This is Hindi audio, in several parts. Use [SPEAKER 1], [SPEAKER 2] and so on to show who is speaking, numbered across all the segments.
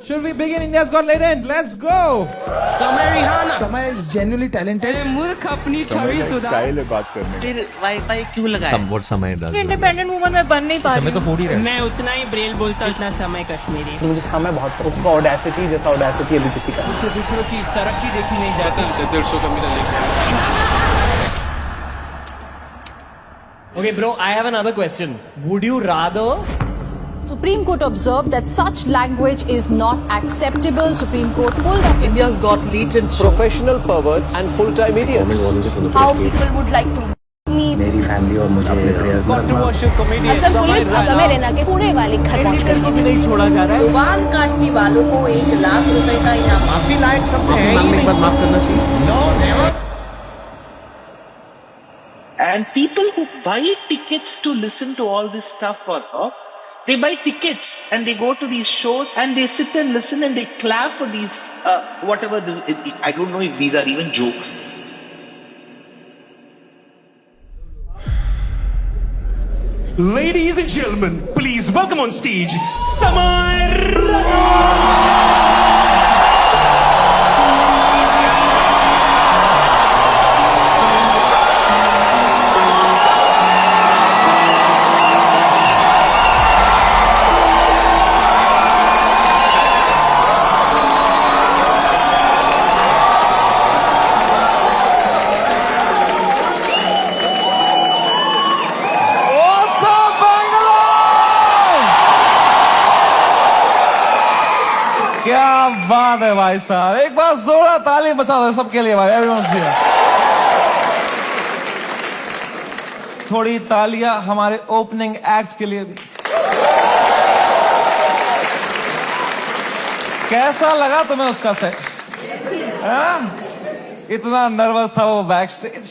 [SPEAKER 1] Should we begin India's Got Talent? Let's go!
[SPEAKER 2] समय रिहाना
[SPEAKER 3] समय इज जेन्युइनली टैलेंटेड
[SPEAKER 2] अरे मूर्ख अपनी
[SPEAKER 4] समय
[SPEAKER 2] छवि
[SPEAKER 4] का एक
[SPEAKER 2] सुधार
[SPEAKER 4] स्टाइल है बात करने का।
[SPEAKER 5] फिर वाईफाई क्यों लगाया?
[SPEAKER 6] समवॉट समय डज
[SPEAKER 7] इंडिपेंडेंट वुमन में बन नहीं पा रही
[SPEAKER 1] समय तो फोड़ ही रहे
[SPEAKER 2] मैं उतना ही ब्रेल बोलता उतना समय कश्मीरी
[SPEAKER 3] मुझे समय बहुत उसका ऑडेसिटी जैसा ऑडेसिटी अभी किसी का
[SPEAKER 2] मुझसे दूसरों की तरक्की देखी नहीं जाती
[SPEAKER 8] Okay, bro, I have another question. Would you rather
[SPEAKER 7] Supreme Court observed that such language is not acceptable. Supreme Court pulled up
[SPEAKER 9] India's got latent professional perverts and full-time idiots.
[SPEAKER 10] how people would like to meet.
[SPEAKER 3] मेरी फैमिली और मुझे अपने प्रेयर्स में रखना
[SPEAKER 8] controversial comedian
[SPEAKER 10] असम पुलिस समय रहना के पुणे वाले घर पहुंच गई
[SPEAKER 8] को भी नहीं छोड़ा जा रहा है?
[SPEAKER 9] बाल काटने वालों को 1 लाख रुपए का इनाम।
[SPEAKER 8] माफी लायक शब्द है ही नहीं।
[SPEAKER 1] माफ करना चाहिए
[SPEAKER 5] And people who buy tickets to listen to all this stuff for her, they buy tickets and they go to these shows and they sit and listen and they clap for these whatever. I don't know if these are even jokes.
[SPEAKER 2] Ladies and gentlemen, please welcome on stage Samar.
[SPEAKER 1] क्या बात है भाई साहब, एक बार जोरदार ताली बजा दो सबके लिए भाई, एवरीवन से। थोड़ी तालियां हमारे ओपनिंग एक्ट के लिए भी। कैसा लगा तुम्हें उसका सेट? इतना नर्वस था वो बैक स्टेज।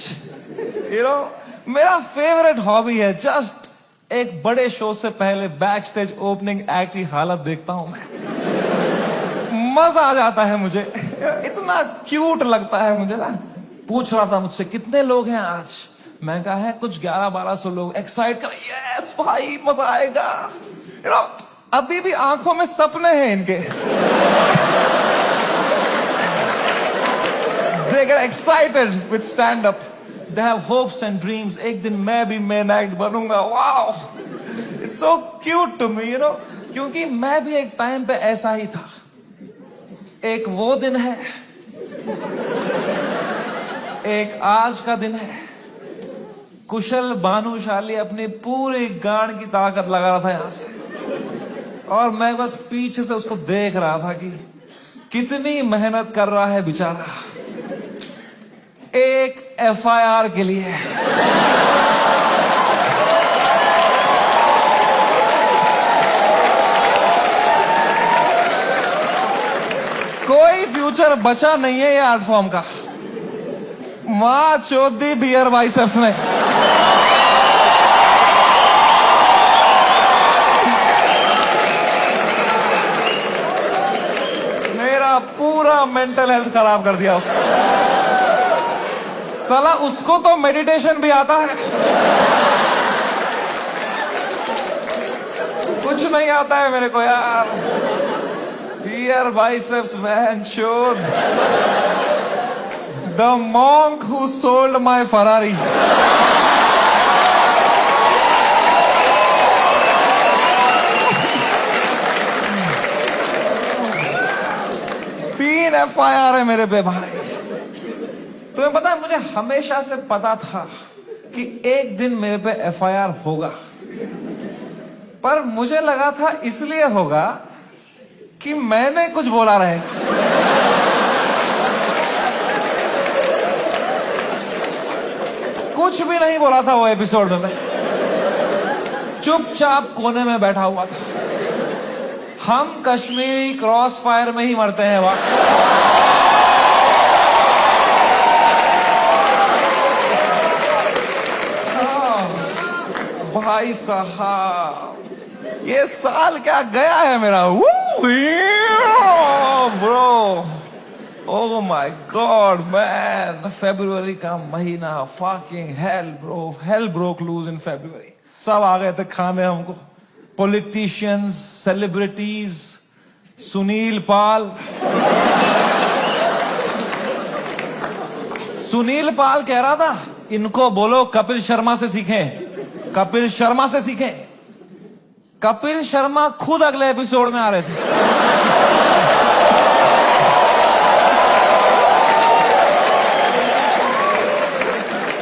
[SPEAKER 1] मेरा फेवरेट हॉबी है जस्ट एक बड़े शो से पहले बैक स्टेज ओपनिंग एक्ट की हालत देखता हूं मैं, मजा आ जाता है मुझे, इतना क्यूट लगता है मुझे ना। पूछ रहा था मुझसे कितने लोग हैं आज, मैं कहा है कुछ 1100-1200 लोग। एक्साइट कर, यस भाई मजा आएगा। अभी भी आंखों में सपने हैं इनके। They get excited with stand up. They have hopes and dreams. एक दिन मैं भी मेन एक्ट बनूंगा। Wow, it's so cute to me, क्योंकि मैं भी एक टाइम पे ऐसा ही था। एक वो दिन है, एक आज का दिन है। कुशल भानुशाली अपनी पूरी गांड की ताकत लगा रहा था यहां से, और मैं बस पीछे से उसको देख रहा था कि कितनी मेहनत कर रहा है बेचारा एक FIR के लिए। कोई फ्यूचर बचा नहीं है ये आर्ट फॉर्म का। मां चौधी बियर बाइसेप्स ने। मेरा पूरा मेंटल हेल्थ खराब कर दिया उसने। साला उसको तो मेडिटेशन भी आता है, कुछ नहीं आता है मेरे को यार। Here biceps man showed the monk who sold my Ferrari. 3 FIR है मेरे पे भाई। तुम्हें पता है, मुझे हमेशा से पता था कि एक दिन मेरे पे FIR होगा, पर मुझे लगा था इसलिए होगा कि मैंने कुछ बोला रहे। कुछ भी नहीं बोला था वो एपिसोड में, मैं चुपचाप कोने में बैठा हुआ था। हम कश्मीरी क्रॉस फायर में ही मरते हैं वहां। भाई साहब, ये साल क्या गया है मेरा। Bro, oh my God man, फरवरी का महीना, fucking hell bro, hell broke loose in February. सब आ गए थे खाने हमको, पॉलिटिशियंस, सेलिब्रिटीज, सुनील पाल। सुनील पाल कह रहा था इनको बोलो कपिल शर्मा से सीखें, कपिल शर्मा से सीखें। कपिल शर्मा खुद अगले एपिसोड में आ रहे थे।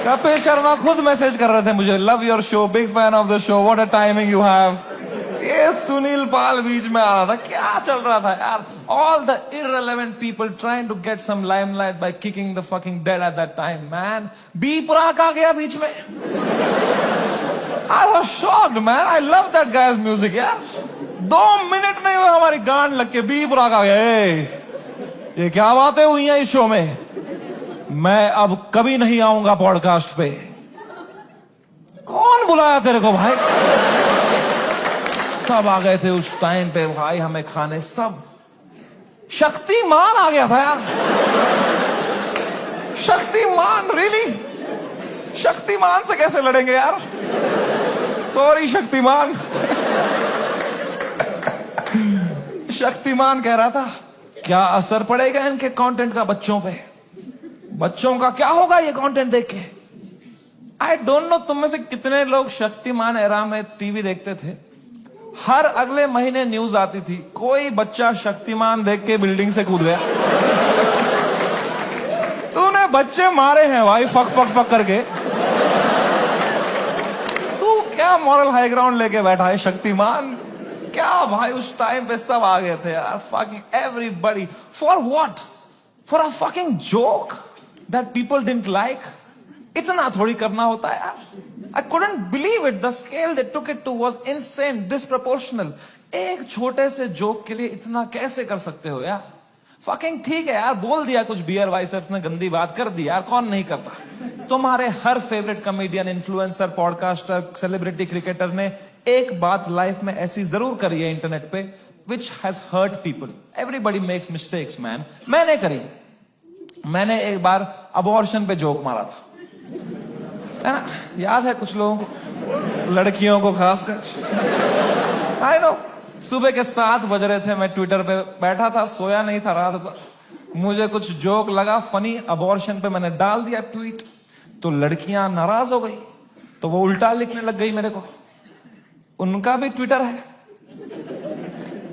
[SPEAKER 1] कपिल शर्मा खुद मैसेज कर रहे थे मुझे, love your show, big fan of the show, what a timing you have. ये सुनील पाल बीच में आ रहा था, क्या चल रहा था यार? All the irrelevant people trying to get some limelight by kicking the fucking dead at that time, man. B Praak आ गया बीच में। I was shocked, man. I love that guy's music, यार। 2 मिनट नहीं हुए हमारी गांड लग के बी प्राक आ गया। ये क्या बातें हुई हैं इस शो में? मैं अब कभी नहीं आऊंगा पॉडकास्ट पे। कौन बुलाया तेरे को भाई? सब आ गए थे उस टाइम पे भाई हमें खाने, सब। शक्तिमान आ गया था यार। शक्तिमान, रियली? शक्तिमान से कैसे लड़ेंगे यार? सॉरी शक्तिमान। शक्तिमान कह रहा था क्या असर पड़ेगा इनके कंटेंट का बच्चों पे? बच्चों का क्या होगा ये कंटेंट देख के? आई डोंट नो तुम में से कितने लोग शक्तिमान एरा में टीवी देखते थे। हर अगले महीने न्यूज आती थी कोई बच्चा शक्तिमान देख के बिल्डिंग से कूद गया। तूने बच्चे मारे हैं भाई फक फक फक करके। तू क्या मॉरल हाई ग्राउंड लेके बैठा है शक्तिमान? क्या भाई उस टाइम पे सब आ गए थे यार, fucking everybody. For what? For a fucking joke that people didn't like? इतना थोड़ी करना होता है यार। I couldn't believe it. The scale they took it to was insane, disproportional. एक छोटे से जोक के लिए इतना कैसे कर सकते हो यार? फकिंग ठीक है यार, बोल दिया कुछ बियर बाइसेप्स ने गंदी बात कर दी यार, कौन नहीं करता? तुम्हारे हर favourite comedian, influencer, podcaster, celebrity, cricketer ने एक बात लाइफ में ऐसी जरूर करी है इंटरनेट पे, which has hurt people. Everybody makes mistakes, man. मैंने करी। मैंने एक बार अबॉर्शन पे जोक मारा था, है ना? याद है कुछ लोगों को, लड़कियों को खासकर। आई नो, सुबह के 7 बज रहे थे, मैं ट्विटर पे बैठा था, सोया नहीं था रात भर। मुझे कुछ जोक लगा फनी अबॉर्शन पे, मैंने डाल दिया ट्वीट, तो लड़कियां नाराज हो गई, तो वो उल्टा लिखने लग गई मेरे को। उनका भी ट्विटर है,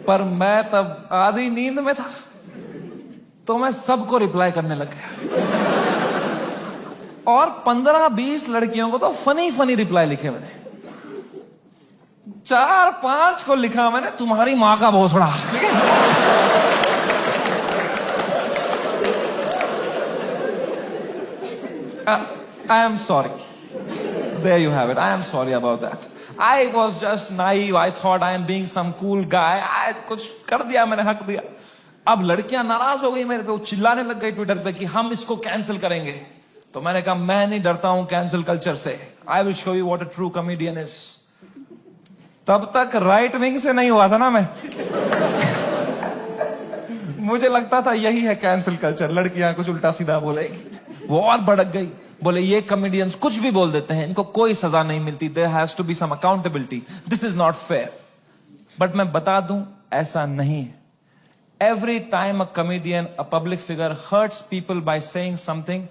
[SPEAKER 1] पर मैं तब आधी नींद में था, तो मैं सबको रिप्लाई करने लग गया। और 15-20 लड़कियों को तो फनी फनी रिप्लाई लिखे मैंने। 4-5 को लिखा मैंने तुम्हारी मां का भोसड़ा। I am sorry. There you have it. I am sorry about that. I was just naive. I thought I am being some cool guy. कुछ कर दिया मैंने, हक दिया। अब लड़कियां नाराज हो गई मेरे पे, वो चिल्लाने लग गई ट्विटर पे कि हम इसको कैंसिल करेंगे। तो मैंने कहा मैं नहीं डरता हूं कैंसिल कल्चर से। I will show you what a true comedian is. तब तक राइट विंग से नहीं हुआ था ना मैं। मुझे लगता था यही है कैंसिल कल्चर, लड़कियां कुछ उल्टा सीधा बोलेगी। वो और भड़क गई, बोले ये कॉमेडियंस कुछ भी बोल देते हैं, इनको कोई सजा नहीं मिलती, there has to be some accountability, this is not fair. But मैं बता दूं ऐसा नहीं है। Every time a comedian, a public figure hurts people by saying something,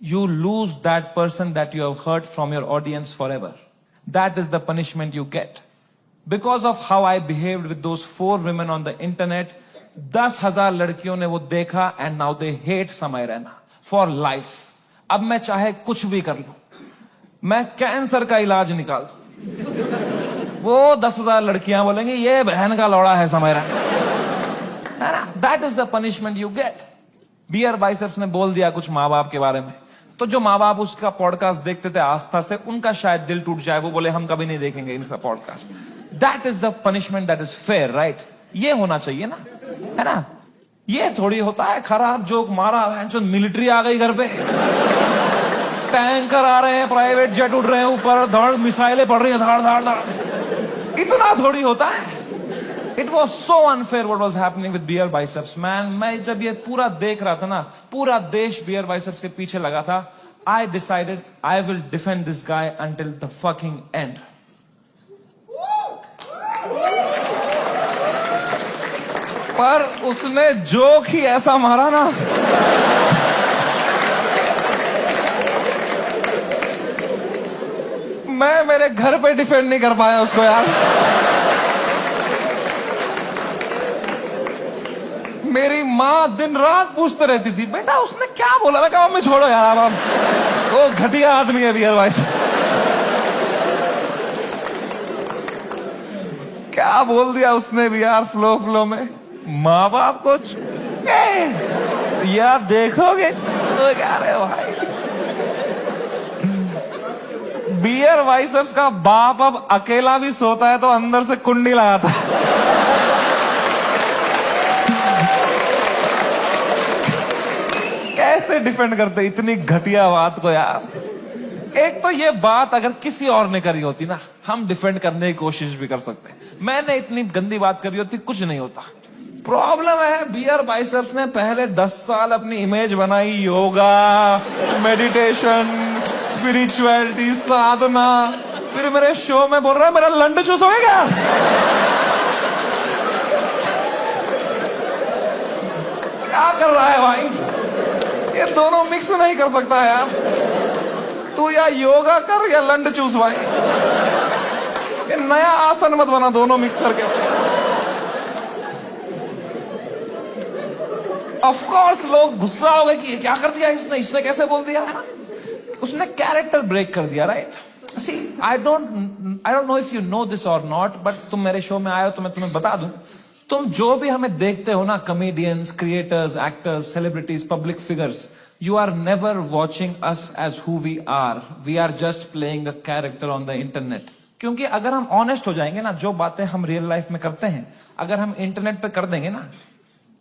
[SPEAKER 1] you lose that person that you have hurt from your audience forever. That is the punishment you get. Because of how I behaved with those 4 women on the internet, 10,000 लड़कियों ने वो देखा and now they hate समय रैना for life. अब मैं चाहे कुछ भी कर लूं, मैं कैंसर का इलाज निकाल दूं, वो 10,000 लड़कियां बोलेंगी ये बहन का लौड़ा है Samay Raina. That is the punishment you get. Beer Biceps ने बोल दिया कुछ माँ बाप के बारे में, तो जो माँ बाप उसका पॉडकास्ट देखते थे आस्था से, उनका शायद दिल टूट जाए, वो बोले हम कभी नहीं देखेंगे इनका podcast. That is the punishment that is fair, right? ये होना चाहिए ना, है ना? ये थोड़ी होता है खराब जोक मारा, मिलिट्री आ गई घर पे, टैंकर आ रहे हैं, प्राइवेट जेट उड़ रहे हैं ऊपर, धड़ मिसाइलें पड़ रही हैं, धाड़ धाड़ धाड़, इतना थोड़ी होता है। It was so unfair what was happening with beer biceps, man. मैं जब ये पूरा देख रहा था ना, पूरा देश beer biceps के पीछे लगा था, I decided I will defend this guy until the fucking end. पर उसने जोक ही ऐसा मारा ना, मैं मेरे घर पे डिफेंड नहीं कर पाया उसको यार। मेरी माँ दिन रात पूछते रहती थी, बेटा उसने क्या बोला? मैं कहा मम्मी छोड़ो यार, अब वो घटिया आदमी है बियर भाई। क्या बोल दिया उसने भी यार फ्लो में। माँ बाप को यार देखोगे तो क्या रे भाई, बियर बाइसेप्स का बाप अब अकेला भी सोता है तो अंदर से कुंडी लगाता है। कैसे डिफेंड करते इतनी घटिया बात को यार। एक तो ये बात अगर किसी और ने करी होती ना, हम डिफेंड करने की कोशिश भी कर सकते। मैंने इतनी गंदी बात करी होती, कुछ नहीं होता। प्रॉब्लम है बियर बाइसेप्स ने पहले 10 साल अपनी इमेज बनाई, योगा, मेडिटेशन, स्पिरिचुअलिटी, साधना, फिर मेरे शो में बोल रहा है मेरा लंड चूस हो गया। क्या कर रहा है भाई? ये दोनों मिक्स नहीं कर सकता यार। तू या योगा कर या लंड चूस भाई। ये नया आसन मत बना दोनों मिक्स करके। ऑफ कोर्स लोग गुस्सा हो गए कि ये क्या कर दिया इसने कैसे बोल दिया? उसने कैरेक्टर ब्रेक कर दिया, right? See I don't know if you know this or not, but तुम मेरे शो में आए हो तो मैं तुम्हें बता दूं, तुम जो भी हमें देखते हो ना, comedians, creators, actors, celebrities, public figures, you are never watching us as who we are just playing a character on the internet। क्योंकि अगर हम ऑनेस्ट हो जाएंगे ना, जो बातें हम रियल लाइफ में करते हैं अगर हम इंटरनेट पे कर देंगे ना,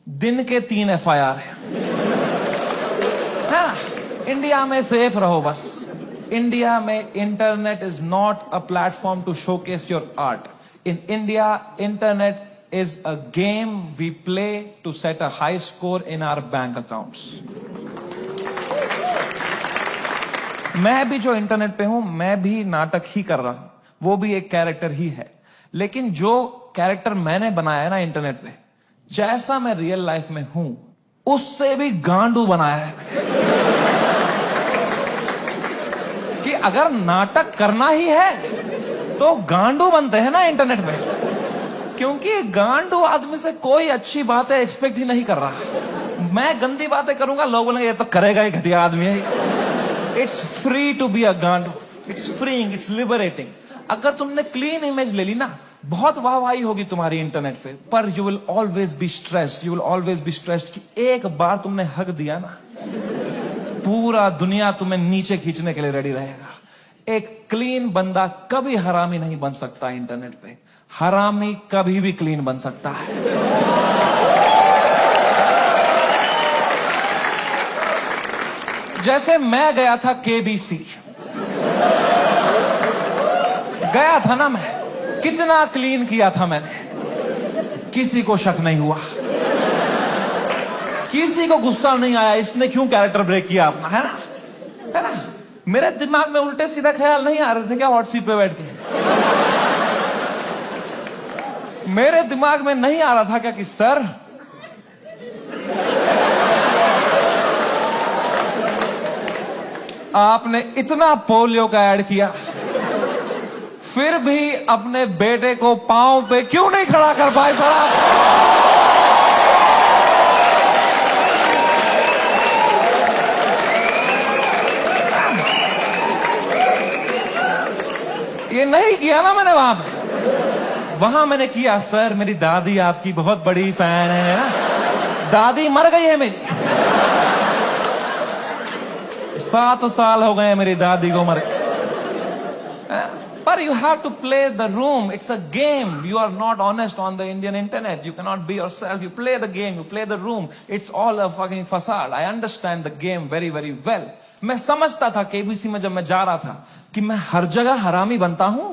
[SPEAKER 1] दिन के 3 FIR है ना। इंडिया में सेफ रहो बस। इंडिया में internet is not a platform to showcase your art. In India internet is a game we play to set a high score in our bank accounts। मैं भी जो इंटरनेट पे हूं, मैं भी नाटक ही कर रहा हूं, वो भी एक कैरेक्टर ही है। लेकिन जो कैरेक्टर मैंने बनाया है ना इंटरनेट पे, जैसा मैं रियल लाइफ में हूं उससे भी गांडू बनाया है कि अगर नाटक करना ही है तो गांडू बनते हैं ना इंटरनेट पे। क्योंकि गांडू आदमी से कोई अच्छी बातें एक्सपेक्ट ही नहीं कर रहा। मैं गंदी बातें करूंगा, लोग बोलेंगे ये तो करेगा ही, घटिया आदमी है। It's free to be a गांडू, इट्स फ्रीइंग, इट्स लिबरेटिंग। अगर तुमने क्लीन इमेज ले ली ना, बहुत वाहवाही होगी तुम्हारी इंटरनेट पे, पर you will always be stressed, you will always be stressed कि एक बार तुमने हक दिया ना, पूरा दुनिया तुम्हें नीचे खींचने के लिए रेडी रहेगा। एक क्लीन बंदा कभी हरामी नहीं बन सकता इंटरनेट पे, हरामी कभी भी क्लीन बन सकता है। जैसे मैं गया था KBC, गया था ना मैं, कितना क्लीन किया था मैंने, किसी को शक नहीं हुआ, किसी को गुस्सा नहीं आया इसने क्यों कैरेक्टर ब्रेक किया अपना, है ना? मेरे दिमाग में उल्टे सीधा ख्याल नहीं आ रहे थे क्या हॉट सीट पे बैठ के? मेरे दिमाग में नहीं आ रहा था क्या कि सर आपने इतना पोलियो का ऐड किया, फिर भी अपने बेटे को पांव पे क्यों नहीं खड़ा कर पाए सर आप? ये नहीं किया ना मैंने वहां पे। वहां मैंने किया, सर मेरी दादी आपकी बहुत बड़ी फैन है ना, दादी मर गई है मेरी, 7 साल हो गए मेरी दादी को मर। But you have to play the room. It's a game. You are not honest on the Indian internet. You cannot be yourself. You play the game. You play the room. It's all a fucking facade. I understand the game very, very well. मैं समझता था KBC में जब मैं जा रहा था कि मैं हर जगह हरामी बनता हूं,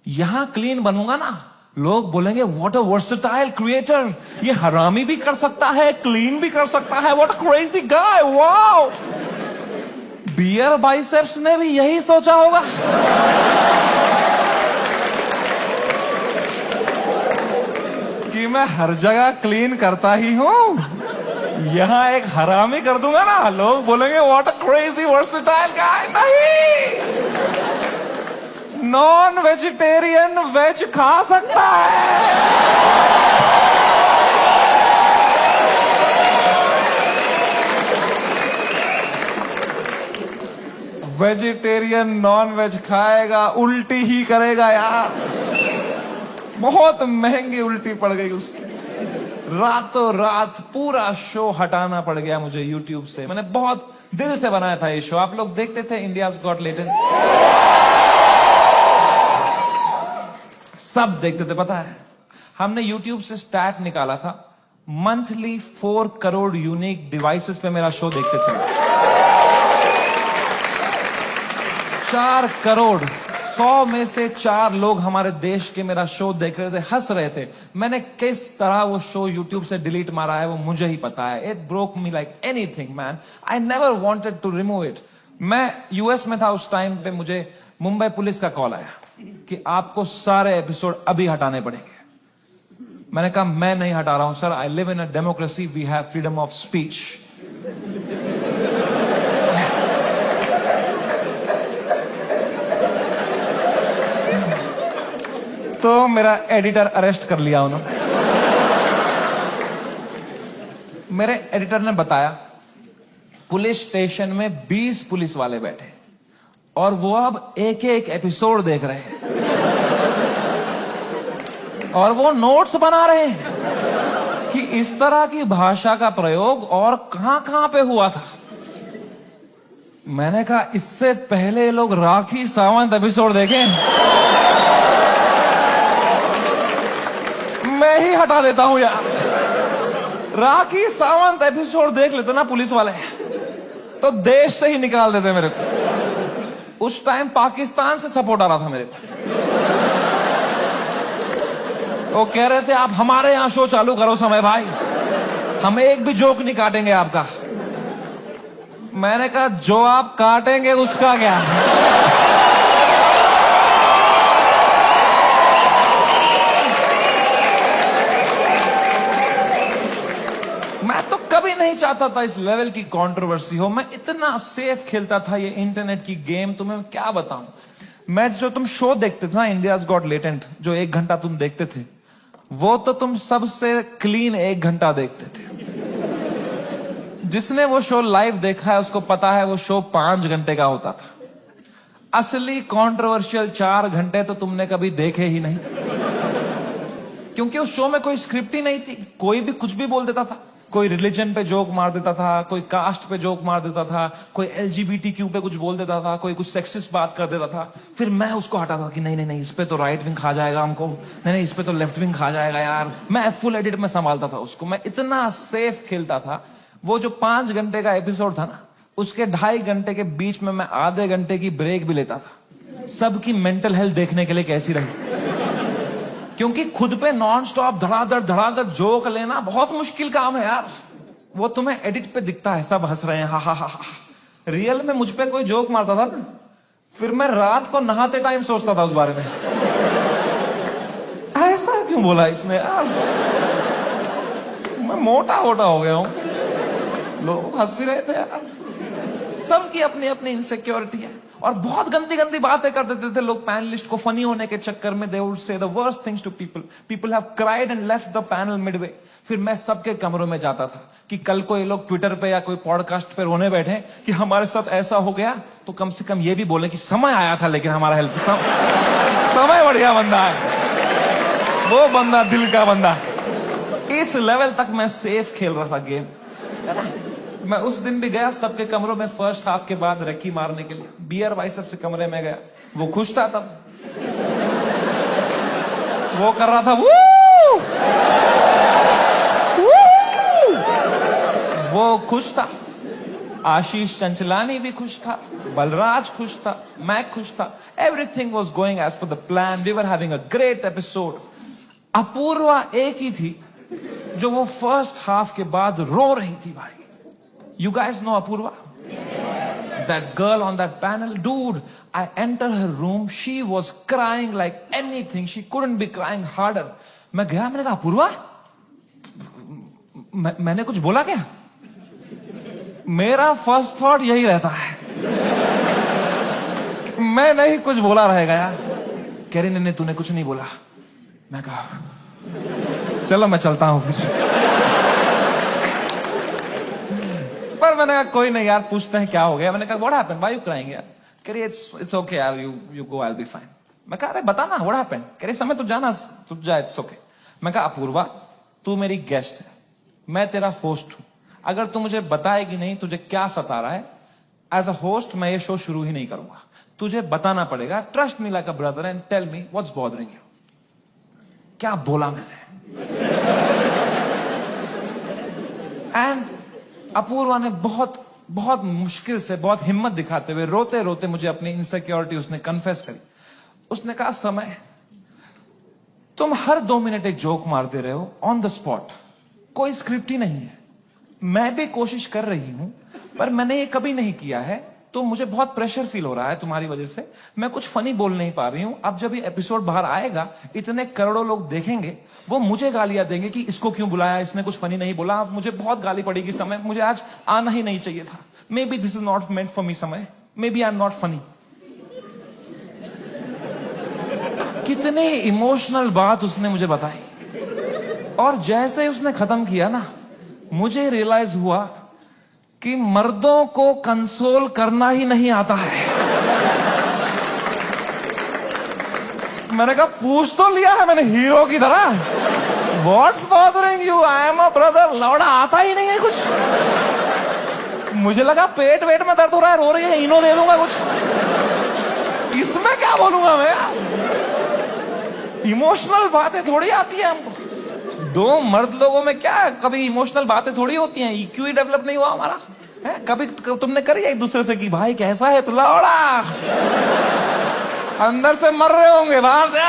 [SPEAKER 1] यहां क्लीन बनूंगा ना, लोग बोलेंगे व्हाट अ वर्सेटाइल क्रिएटर, ये हरामी भी कर सकता है, क्लीन भी कर सकता है, what a crazy guy, wow. Beer Biceps ने भी यही सोचा होगा। कि कि मैं हर जगह क्लीन करता ही हूं, यहां एक हरामी कर दूंगा ना, लोग बोलेंगे व्हाट अ क्रेजी वर्सेटाइल गाय। नहीं, नॉन वेजिटेरियन वेज खा सकता है। वेजिटेरियन नॉन वेज खाएगा, उल्टी ही करेगा यार। बहुत महंगी उल्टी पड़ गई उसकी, रातों रात पूरा शो हटाना पड़ गया मुझे YouTube से। मैंने बहुत दिल से बनाया था ये शो, आप लोग देखते थे इंडियाज गॉट टैलेंट, सब देखते थे। पता है हमने YouTube से स्टैट निकाला था, मंथली 4 करोड़ यूनिक डिवाइसेस पे मेरा शो देखते थे। 4 करोड़, 100 में से 4 लोग हमारे देश के मेरा शो देख रहे थे, हंस रहे थे। मैंने किस तरह वो शो YouTube से डिलीट मारा है वो मुझे ही पता है। It broke me like anything man, I never wanted to remove it. मैं US में था उस टाइम पे, मुझे मुंबई पुलिस का कॉल आया कि आपको सारे एपिसोड अभी हटाने पड़ेंगे। मैंने कहा मैं नहीं हटा रहा हूं sir, I live in a democracy, we have freedom of speech. तो मेरा एडिटर अरेस्ट कर लिया उन्होंने। मेरे एडिटर ने बताया पुलिस स्टेशन में 20 पुलिस वाले बैठे और वो अब एक एक एपिसोड देख रहे हैं और वो नोट्स बना रहे हैं कि इस तरह की भाषा का प्रयोग और कहां कहां पे हुआ था। मैंने कहा इससे पहले लोग राखी सावंत एपिसोड देखें, मैं ही हटा देता हूं यार। राखी सावंत एपिसोड देख लेते ना पुलिस वाले तो देश से ही निकाल देते मेरे को। उस टाइम पाकिस्तान से सपोर्ट आ रहा था मेरे को, वो कह रहे थे आप हमारे यहां शो चालू करो समय भाई, हम एक भी जोक नहीं काटेंगे आपका। मैंने कहा जो आप काटेंगे उसका क्या। मैं तो कभी नहीं चाहता था इस लेवल की कंट्रोवर्सी हो। मैं इतना सेफ खेलता था ये इंटरनेट की गेम, तुम्हें क्या बताऊं। मैं जो तुम शो देखते थे ना इंडियाज गॉट टैलेंट, जो 1 घंटा तुम देखते थे, वो तो तुम सबसे क्लीन 1 घंटा देखते थे। जिसने वो शो लाइव देखा है उसको पता है वो शो 5 घंटे का होता था। असली कंट्रोवर्शियल 4 घंटे तो तुमने कभी देखे ही नहीं, क्योंकि उस शो में कोई स्क्रिप्ट ही नहीं थी। कोई भी कुछ भी बोल देता था, कोई रिलीजन पे जोक मार देता था, कोई कास्ट पे जोक मार देता था, कोई LGBTQ पे कुछ बोल देता था, कोई कुछ सेक्सिस्ट बात कर देता था। फिर मैं उसको हटाता था कि नहीं नहीं नहीं, इस पे तो राइट विंग खा जाएगा हमको, नहीं नहीं इस पे तो लेफ्ट विंग खा जाएगा यार। मैं फुल एडिट में संभालता था उसको, मैं इतना सेफ खेलता था। वो जो 5 घंटे का एपिसोड था ना, उसके 2.5 घंटे के बीच में मैं आधे घंटे की ब्रेक भी लेता था, सबकी मेंटल हेल्थ देखने के लिए कैसी रही। क्योंकि खुद पे नॉन स्टॉप धड़ाधड़ जोक लेना बहुत मुश्किल काम है यार। वो तुम्हें एडिट पे दिखता है सब हंस रहे हैं, हा हा हा हा। रियल में मुझ पे कोई जोक मारता था ना, फिर मैं रात को नहाते टाइम सोचता था उस बारे में, ऐसा क्यों बोला इसने यार, मैं मोटा हो गया हूं। लोग हंस भी रहे थे यार। सबकी अपनी अपनी इनसिक्योरिटी है और बहुत गंदी गंदी बातें कर देते थे लोग पैनलिस्ट को फनी होने के चक्कर में। They would say the worst things to people, people have cried and left the panel midway. फिर मैं सबके कमरों में जाता था कि कल को ये लोग ट्विटर पे या कोई पॉडकास्ट पे रोने बैठे कि हमारे साथ ऐसा हो गया, तो कम से कम ये भी बोले कि समय आया था लेकिन हमारा हेल्प समय बढ़िया बंदा है वो बंदा, दिल का बंदा। इस लेवल तक मैं सेफ खेल रहा था गेम। मैं उस दिन भी गया सबके कमरों में फर्स्ट हाफ के बाद रेकी मारने के लिए, बियर बाइसेप से कमरे में गया। वो खुश था तब, वो कर रहा था वू! वू! वो खुश था। आशीष चंचलानी भी खुश था, बलराज खुश था, मैं खुश था। Everything was going as per the plan, we were having a great episode. Apoorva एक ही थी जो वो फर्स्ट हाफ के बाद रो रही थी भाई। You guys know Apurva? That girl on that panel, dude, I entered her room, she was crying like anything, she couldn't be crying harder. मैं गया, मैंने कहा अपूर्वा मैंने कुछ बोला क्या? मेरा फर्स्ट थॉट यही रहता है, मैं नहीं कुछ बोला रहेगा यार। कह रही नहीं तूने कुछ नहीं बोला। मैं कहा चलो मैं चलता हूं फिर। पर मैंने कहा कोई नहीं यार, पूछते हैं क्या हो गया। मैंने कहा what happened, why you crying यार? कह रही इट्स ओके यार, you go, I will be fine. मैं कहा अरे बता ना व्हाट हैपेंड। कह रही समय तो जाना, तू जा, इट्स ओके। मैं कहा अपूर्वा तू मेरी गेस्ट है, मैं तेरा होस्ट हूं, अगर तू मुझे बताएगी नहीं तुझे क्या सता रहा है, एज अ होस्ट मैं ये शो शुरू ही नहीं करूंगा। तुझे बताना पड़ेगा, trust me like a brother and tell me what's bothering you. क्या बोला मैंने? एंड अपूर्वा ने बहुत बहुत मुश्किल से, बहुत हिम्मत दिखाते हुए, रोते रोते मुझे अपनी इनसिक्योरिटी उसने कन्फेस करी। उसने कहा समय तुम हर 2 मिनट एक जोक मारते रहे हो ऑन द स्पॉट, कोई स्क्रिप्ट ही नहीं है। मैं भी कोशिश कर रही हूं पर मैंने ये कभी नहीं किया है, तो मुझे बहुत प्रेशर फील हो रहा है तुम्हारी वजह से, मैं कुछ फनी बोल नहीं पा रही हूं। अब जब ये एपिसोड बाहर आएगा इतने करोड़ों लोग देखेंगे, वो मुझे गालियां देंगे कि इसको क्यों बुलाया, इसने कुछ फनी नहीं बोला। मुझे बहुत गाली पड़ेगी समय, मुझे आज आना ही नहीं चाहिए था। Maybe this is not meant for me समय, maybe I am not funny. कितनी इमोशनल बात उसने मुझे बताई, और जैसे उसने खत्म किया ना, मुझे रियलाइज हुआ कि मर्दों को कंसोल करना ही नहीं आता है। मैंने कहा पूछ तो लिया है मैंने हीरो की तरह, what's bothering you, I am a brother. लौड़ा आता ही नहीं है कुछ। मुझे लगा पेट वेट में दर्द हो रहा है, रो रही है, इनो ले लूंगा कुछ, इसमें क्या बोलूंगा मैं? इमोशनल बातें थोड़ी आती है हमको। 2 मर्द लोगों में क्या कभी इमोशनल बातें थोड़ी होती हैं? EQ ही डेवलप नहीं हुआ हमारा है? कभी तुमने करी एक दूसरे से कि भाई कैसा है? तो लौड़ा अंदर से मर रहे होंगे, बाहर से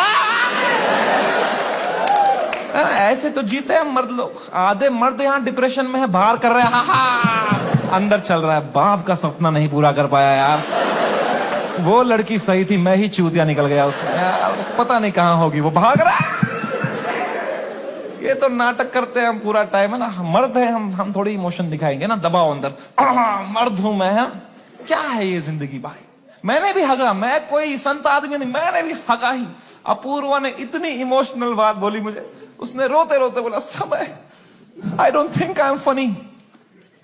[SPEAKER 1] ऐसे तो जीते हैं मर्द लोग। आधे मर्द यहाँ डिप्रेशन में है, बाहर कर रहे हैं, अंदर चल रहा है बाप का सपना नहीं पूरा कर पाया यार। वो लड़की सही थी, मैं ही चूतिया निकल गया उसमें यार, पता नहीं कहां होगी, वो भाग रहा है। ये तो नाटक करते हैं हम पूरा टाइम, है ना। मर्द है हम थोड़ी इमोशन दिखाएंगे ना, दबाओ अंदर, मर्द हूं मैं, है क्या है ये जिंदगी भाई। मैंने भी हगा, मैं कोई संत आदमी नहीं, मैंने भी हगा ही। अपूर्वा ने इतनी इमोशनल बात बोली मुझे, उसने रोते रोते बोला समय आई don't think I am funny.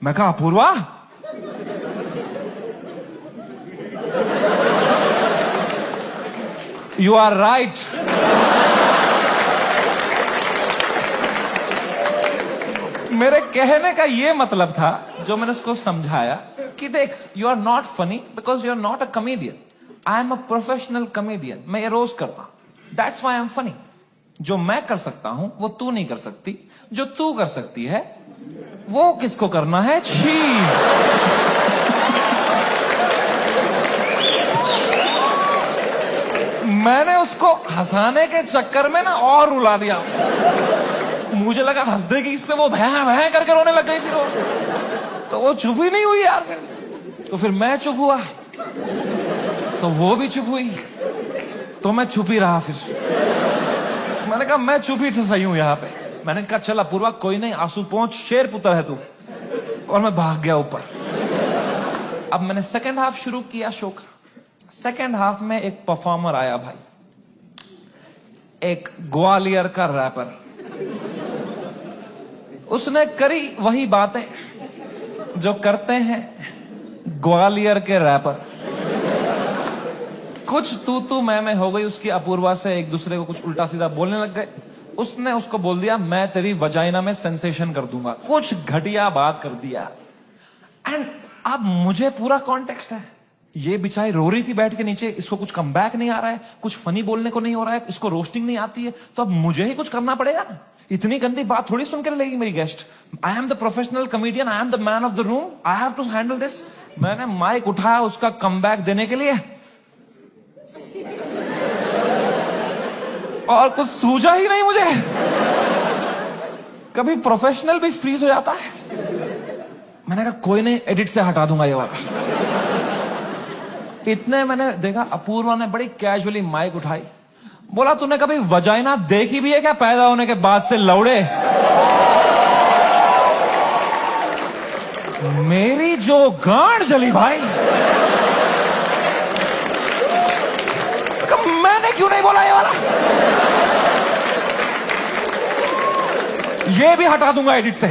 [SPEAKER 1] मैं कहा अपूर्वा यू आर राइट। मेरे कहने का ये मतलब था, जो मैंने उसको समझाया कि देख you are not funny because you are not a comedian, I am a professional comedian. मैं ये रोज करता हूं, that's why I am funny. जो मैं कर सकता हूं वो तू नहीं कर सकती, जो तू कर सकती है वो किसको करना है? छी। मैंने उसको हंसाने के चक्कर में ना और रुला दिया। मुझे लगा हंस देगी इस पे, वो भैं भैं करके रोने लग गई। फिर वो तो वो चुप ही नहीं हुई यार। तो फिर मैं चुप हुआ, तो वो भी चुप हुई, तो मैं चुप ही रहा। फिर मैंने कहा मैं चुप ही सही हूं यहाँ पे। मैंने कहा चल अपूर्वा कोई नहीं, आंसू पहुंच, शेर पुत्र है तू। और मैं भाग गया ऊपर। अब मैंने सेकेंड हाफ शुरू किया शो का। सेकेंड हाफ में एक परफॉर्मर आया भाई, एक ग्वालियर का रैपर। उसने करी वही बातें जो करते हैं ग्वालियर के रैपर। कुछ तू मैं हो गई उसकी अपूर्वा से, एक दूसरे को कुछ उल्टा सीधा बोलने लग गए। उसने उसको बोल दिया मैं तेरी वजाइना में सेंसेशन कर दूंगा, कुछ घटिया बात कर दिया। एंड अब मुझे पूरा कॉन्टेक्स्ट है, ये बेचारी रो रही थी बैठ के नीचे, इसको कुछ कमबैक नहीं आ रहा है, कुछ फनी बोलने को नहीं हो रहा है, इसको रोस्टिंग नहीं आती है, तो अब मुझे ही कुछ करना पड़ेगा। इतनी गंदी बात थोड़ी सुन के लेगी मेरी guest. I am the professional comedian, I am the man of the room, I have to handle this. मैंने माइक उठाया उसका कमबैक देने के लिए, और कुछ सूझा ही नहीं मुझे। कभी प्रोफेशनल भी फ्रीज हो जाता है। मैंने कहा कोई नहीं, एडिट से हटा दूंगा ये वाला। इतने मैंने देखा अपूर्वा ने बड़ी कैजुअली माइक उठाई, बोला तूने कभी वजाइना देखी भी है क्या पैदा होने के बाद से लौड़े? मेरी जो गांड जली भाई, मैंने क्यों नहीं बोला ये वाला? ये भी हटा दूंगा एडिट से।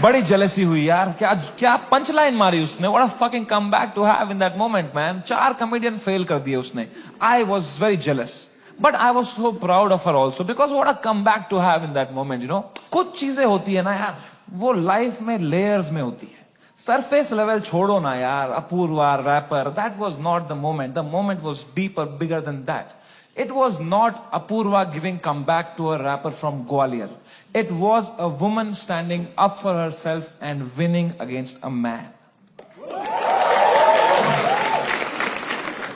[SPEAKER 1] बड़ी जेलसी हुई यार। क्या क्या पंच लाइन मारी उसने। What a fucking comeback to have in that moment man. 4 comedian fail कर दिए उसने। I was very jealous but I was so proud of her also because what a comeback to have in that moment. You know, कुछ चीजें होती है ना यार, वो लाइफ में लेयर्स में होती है। सरफेस लेवल छोड़ो ना यार। Apoorva rapper, that was not the moment. The moment was deeper, bigger than that. It was not Apurva giving comeback to a rapper from Gwalior. It was a woman standing up for herself and winning against a man.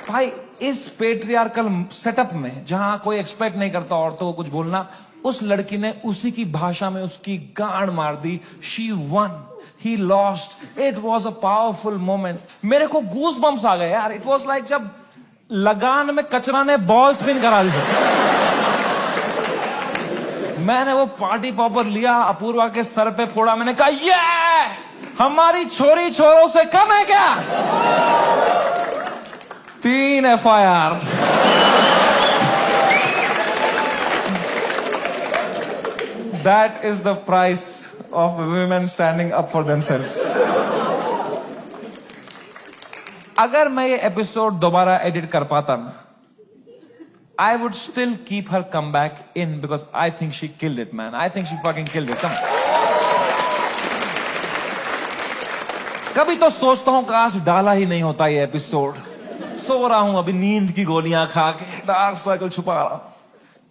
[SPEAKER 1] भाई, इस पेट्रियार्कल सेटअप में जहां कोई एक्सपेक्ट नहीं करता औरतों को कुछ बोलना, उस लड़की ने उसी की भाषा में उसकी गांड मार दी. She won. He lost. It was a powerful moment. मेरे को गूज बम्स आ गए यार. It was like जब लगान में कचरा ने बॉल स्पिन करा दी. मैंने वो पार्टी पॉपर लिया, अपूर्वा के सर पे फोड़ा. मैंने कहा ये हमारी छोरी छोरों से कम है क्या? 3 FIR. That is the price of women standing up for themselves. अगर मैं ये एपिसोड दोबारा एडिट कर पाता ना, I would still keep her comeback in because I think she killed it, man. I think she fucking killed it. Come. कभी तो सोचता हूं काश डाला ही नहीं होता ये एपिसोड. सो रहा हूं अभी नींद की गोलियां खा के, डार्क सर्कल छुपा रहा हूं.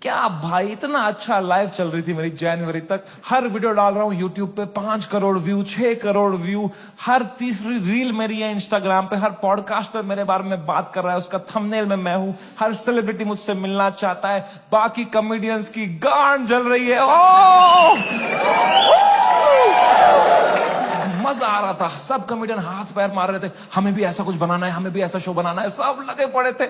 [SPEAKER 1] क्या भाई, इतना अच्छा लाइफ चल रही थी मेरी जनवरी तक. हर वीडियो डाल रहा हूं यूट्यूब पे, 5 करोड़ व्यू, 6 करोड़ व्यू. हर तीसरी रील मेरी है इंस्टाग्राम पे. हर पॉडकास्टर मेरे बारे में बात कर रहा है, उसका थंबनेल में मैं हूं. हर सेलिब्रिटी मुझसे मिलना चाहता है. बाकी कॉमेडियंस की गांड जल रही है. मजा आ रहा था. सब कॉमेडियन हाथ पैर मार रहे थे, हमें भी ऐसा कुछ बनाना है, हमें भी ऐसा शो बनाना है. सब लगे पड़े थे.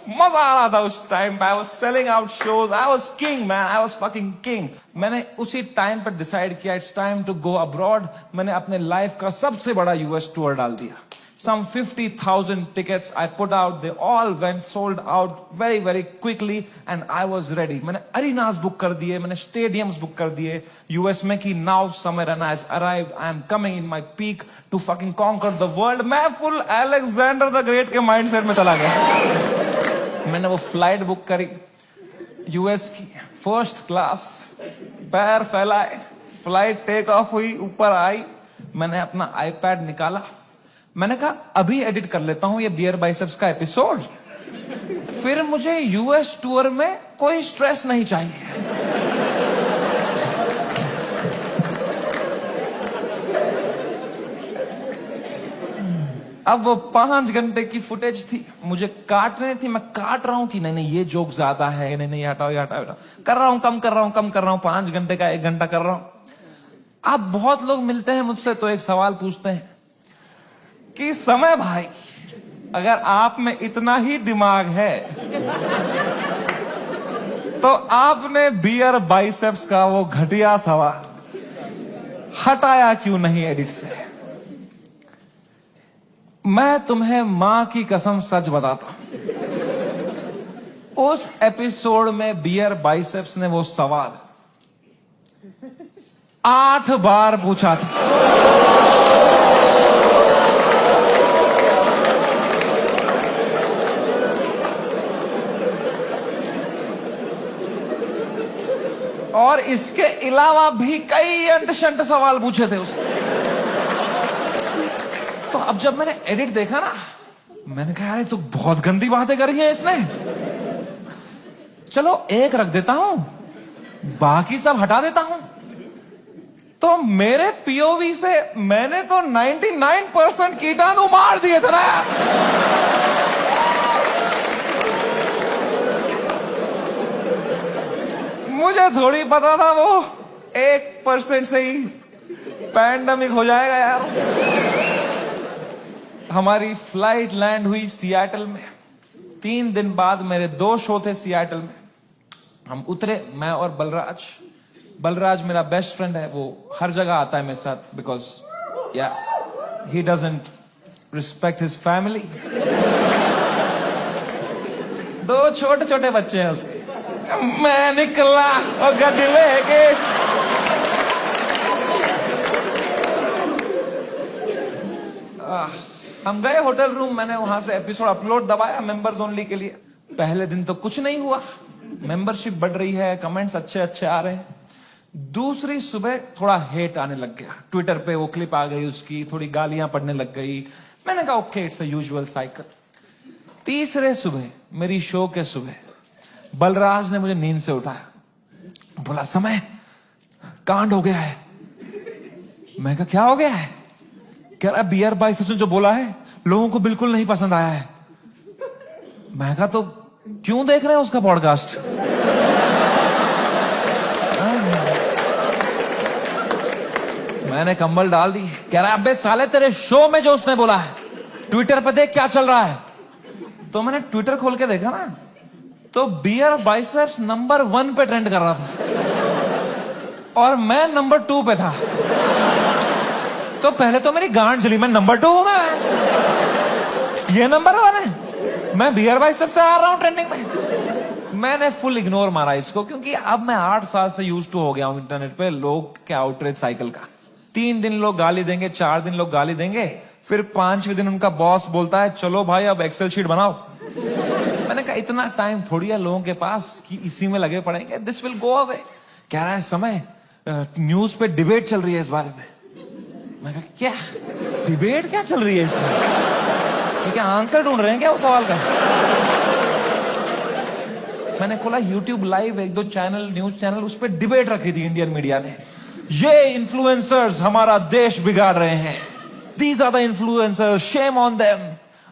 [SPEAKER 1] मजा आ रहा था उस टाइम पे. I was selling out shows. I was king man. I was fucking king. मैंने उसी टाइम पर डिसाइड किया it's time to go abroad. मैंने अपने लाइफ का सबसे बड़ा यूएस टूर डाल दिया. Some 50,000 tickets I put out. They all went sold out very, very quickly and I was ready. मैंने arenas book कर दिए, मैंने stadiums book कर दिए US में कि now summer and has arrived. I am coming in my peak to fucking conquer the world. मैं full Alexander the Great के mindset में चला गया. मैंने वो flight book करी US की, first class. पैर फैलाए, flight take off हुई, ऊपर आई. मैंने अपना iPad निकाला. मैंने कहा अभी एडिट कर लेता हूं ये बियर बाइसेप्स का एपिसोड, फिर मुझे यूएस टूर में कोई स्ट्रेस नहीं चाहिए. अब वो 5 घंटे की फुटेज थी, मुझे काटने थी. मैं काट रहा हूं कि नहीं ये जोक ज्यादा है, नहीं हटाओ ये हटाओ. कर रहा हूं, कम कर रहा हूं. 5 घंटे का 1 घंटा कर रहा हूं. अब बहुत लोग मिलते हैं मुझसे तो एक सवाल पूछते हैं कि समय भाई, अगर आप में इतना ही दिमाग है तो आपने बियर बाइसेप्स का वो घटिया सवाल हटाया क्यों नहीं एडिट से? मैं तुम्हें मां की कसम सच बताता हूं, उस एपिसोड में बियर बाइसेप्स ने वो सवाल 8 बार पूछा था. और इसके अलावा भी कई अंट-शंट सवाल पूछे थे उसने. तो अब जब मैंने एडिट देखा ना, मैंने कहा यार ये तो बहुत गंदी बातें करी हैं इसने. चलो एक रख देता हूं, बाकी सब हटा देता हूं. तो मेरे पीओवी से मैंने तो 99% कीटाणु मार दिए थे ना. मुझे थोड़ी पता था वो 1% से ही पैंडेमिक हो जाएगा यार. हमारी फ्लाइट लैंड हुई सियाटल में. 3 दिन बाद मेरे 2 शो थे सियाटल में. हम उतरे, मैं और बलराज मेरा बेस्ट फ्रेंड है, वो हर जगह आता है मेरे साथ, बिकॉज या he doesn't respect his family. दो छोटे छोटे बच्चे हैं उसके। मैं निकला और गड्डी लेके, हम गए होटल रूम, मैंने वहां से एपिसोड अपलोड दबाया मेंबर्स ओनली के लिए। पहले दिन तो कुछ नहीं हुआ, मेंबरशिप बढ़ रही है, कमेंट्स अच्छे अच्छे आ रहे हैं। दूसरी सुबह थोड़ा हेट आने लग गया, ट्विटर पे वो क्लिप आ गई उसकी, थोड़ी गालियां पड़ने लग गई। मैंने कहा okay, it's a usual cycle. तीसरे सुबह, मेरी शो के सुबह, बलराज ने मुझे नींद से उठाया, बोला समय कांड हो गया है। मैं कहा क्या हो गया है? कह रहा बियर बाइसेप्स ने जो बोला है लोगों को बिल्कुल नहीं पसंद आया है। मैं कहा तो क्यों देख रहे हैं उसका पॉडकास्ट? मैंने कंबल डाल दी। कह रहा अबे साले तेरे शो में जो उसने बोला है ट्विटर पे देख क्या चल रहा है। तो मैंने ट्विटर खोल के देखा ना, तो बियर बाइसेप्स नंबर 1 पे ट्रेंड कर रहा था और मैं नंबर 2 पे था। तो पहले तो मेरी गांड जली, मैं नंबर 2 हूं, मैं ये नंबर 1 है, मैं बियर बाइसेप्स से आ रहा हूं ट्रेंडिंग में। मैंने फुल इग्नोर मारा इसको, क्योंकि अब मैं 8 साल से यूज टू हो गया हूं इंटरनेट पे लोग के आउटरीच साइकिल का। 3 दिन लोग गाली देंगे, 4 दिन लोग गाली देंगे, फिर 5वें दिन उनका बॉस बोलता है चलो भाई अब एक्सेल शीट बनाओ। मैंने कहा इतना टाइम थोड़ी है लोगों के पास कि इसी में लगे पड़ेंगे, दिस विल गो अवे। कह रहा है समय न्यूज पे डिबेट चल रही है इस बारे में। मैं कहा क्या डिबेट क्या चल रही है इसमें? क्या आंसर ढूंढ रहे हैं क्या उस सवाल का? मैंने खोला YouTube live, 1-2 channel, news channel, उस पर डिबेट रखी थी इंडियन मीडिया ने। ये इन्फ्लुएंसर्स हमारा देश बिगाड़ रहे हैं, these are the influencers, shame on them.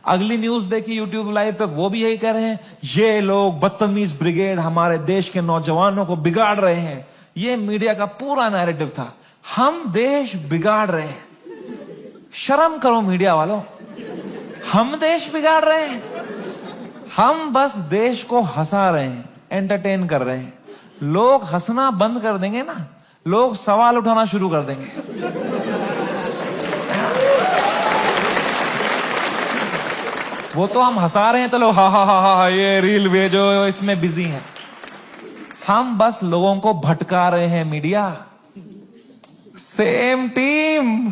[SPEAKER 1] अगली न्यूज देखी यूट्यूब लाइव पे, वो भी यही कह रहे हैं ये लोग बदतमीज ब्रिगेड हमारे देश के नौजवानों को बिगाड़ रहे हैं। ये मीडिया का पूरा नैरेटिव था, हम देश बिगाड़ रहे हैं। शर्म करो मीडिया वालों, हम देश बिगाड़ रहे हैं? हम बस देश को हंसा रहे हैं, एंटरटेन कर रहे हैं। लोग हंसना बंद कर देंगे ना, लोग सवाल उठाना शुरू कर देंगे। वो तो हम हंसा रहे हैं तो लोग हा हा हा हा ये रील भेजो, इसमें बिजी हैं। हम बस लोगों को भटका रहे हैं media. Same team.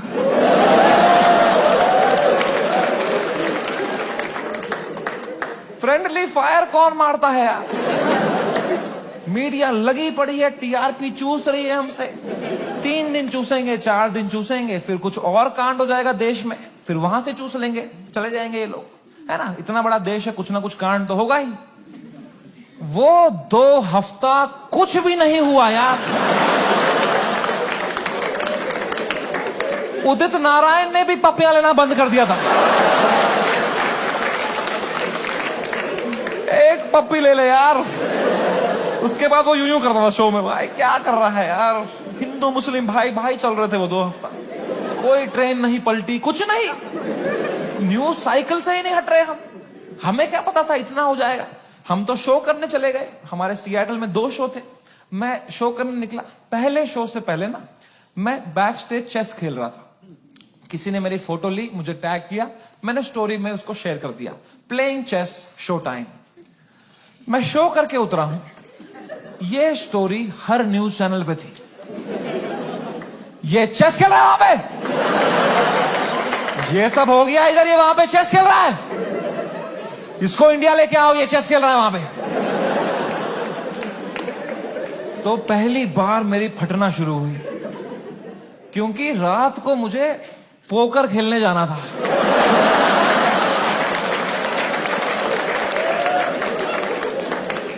[SPEAKER 1] Friendly fire कौन मारता है यार? मीडिया लगी पड़ी है, टीआरपी चूस रही है हमसे। 3 दिन चूसेंगे, 4 दिन चूसेंगे, फिर कुछ और कांड हो जाएगा देश में, फिर वहां से चूस लेंगे, चले जाएंगे ये लोग, है ना? इतना बड़ा देश है, कुछ ना कुछ कांड तो होगा ही। वो 2 हफ्ता कुछ भी नहीं हुआ यार। उदित नारायण ने भी पपियां लेना बंद कर दिया था। एक पप्पी ले ले यार, उसके बाद वो यूं करता था शो में, भाई क्या कर रहा है यार? हिंदू मुस्लिम भाई भाई चल रहे थे वो 2 हफ्ता, कोई ट्रेन नहीं पलटी, कुछ नहीं। न्यूज साइकिल से ही नहीं हट रहे हम। हमें क्या पता था इतना हो जाएगा? हम तो शो करने चले गए। हमारे सियाटल में 2 शो थे, मैं शो करने निकला। पहले शो से पहले ना मैं बैक स्टेज चेस खेल रहा था। किसी ने मेरी फोटो ली, मुझे टैग किया, मैंने स्टोरी में उसको शेयर कर दिया, प्लेइंग चेस शो टाइम। मैं शो करके उतरा हूं, ये स्टोरी हर न्यूज चैनल पे थी। ये चेस खेल रहा है वहां पे, ये सब हो गया इधर, ये वहां पे चेस खेल रहा है, इसको इंडिया लेके आओ, ये चेस खेल रहा है वहां पे। तो पहली बार मेरी फटना शुरू हुई, क्योंकि रात को मुझे पोकर खेलने जाना था।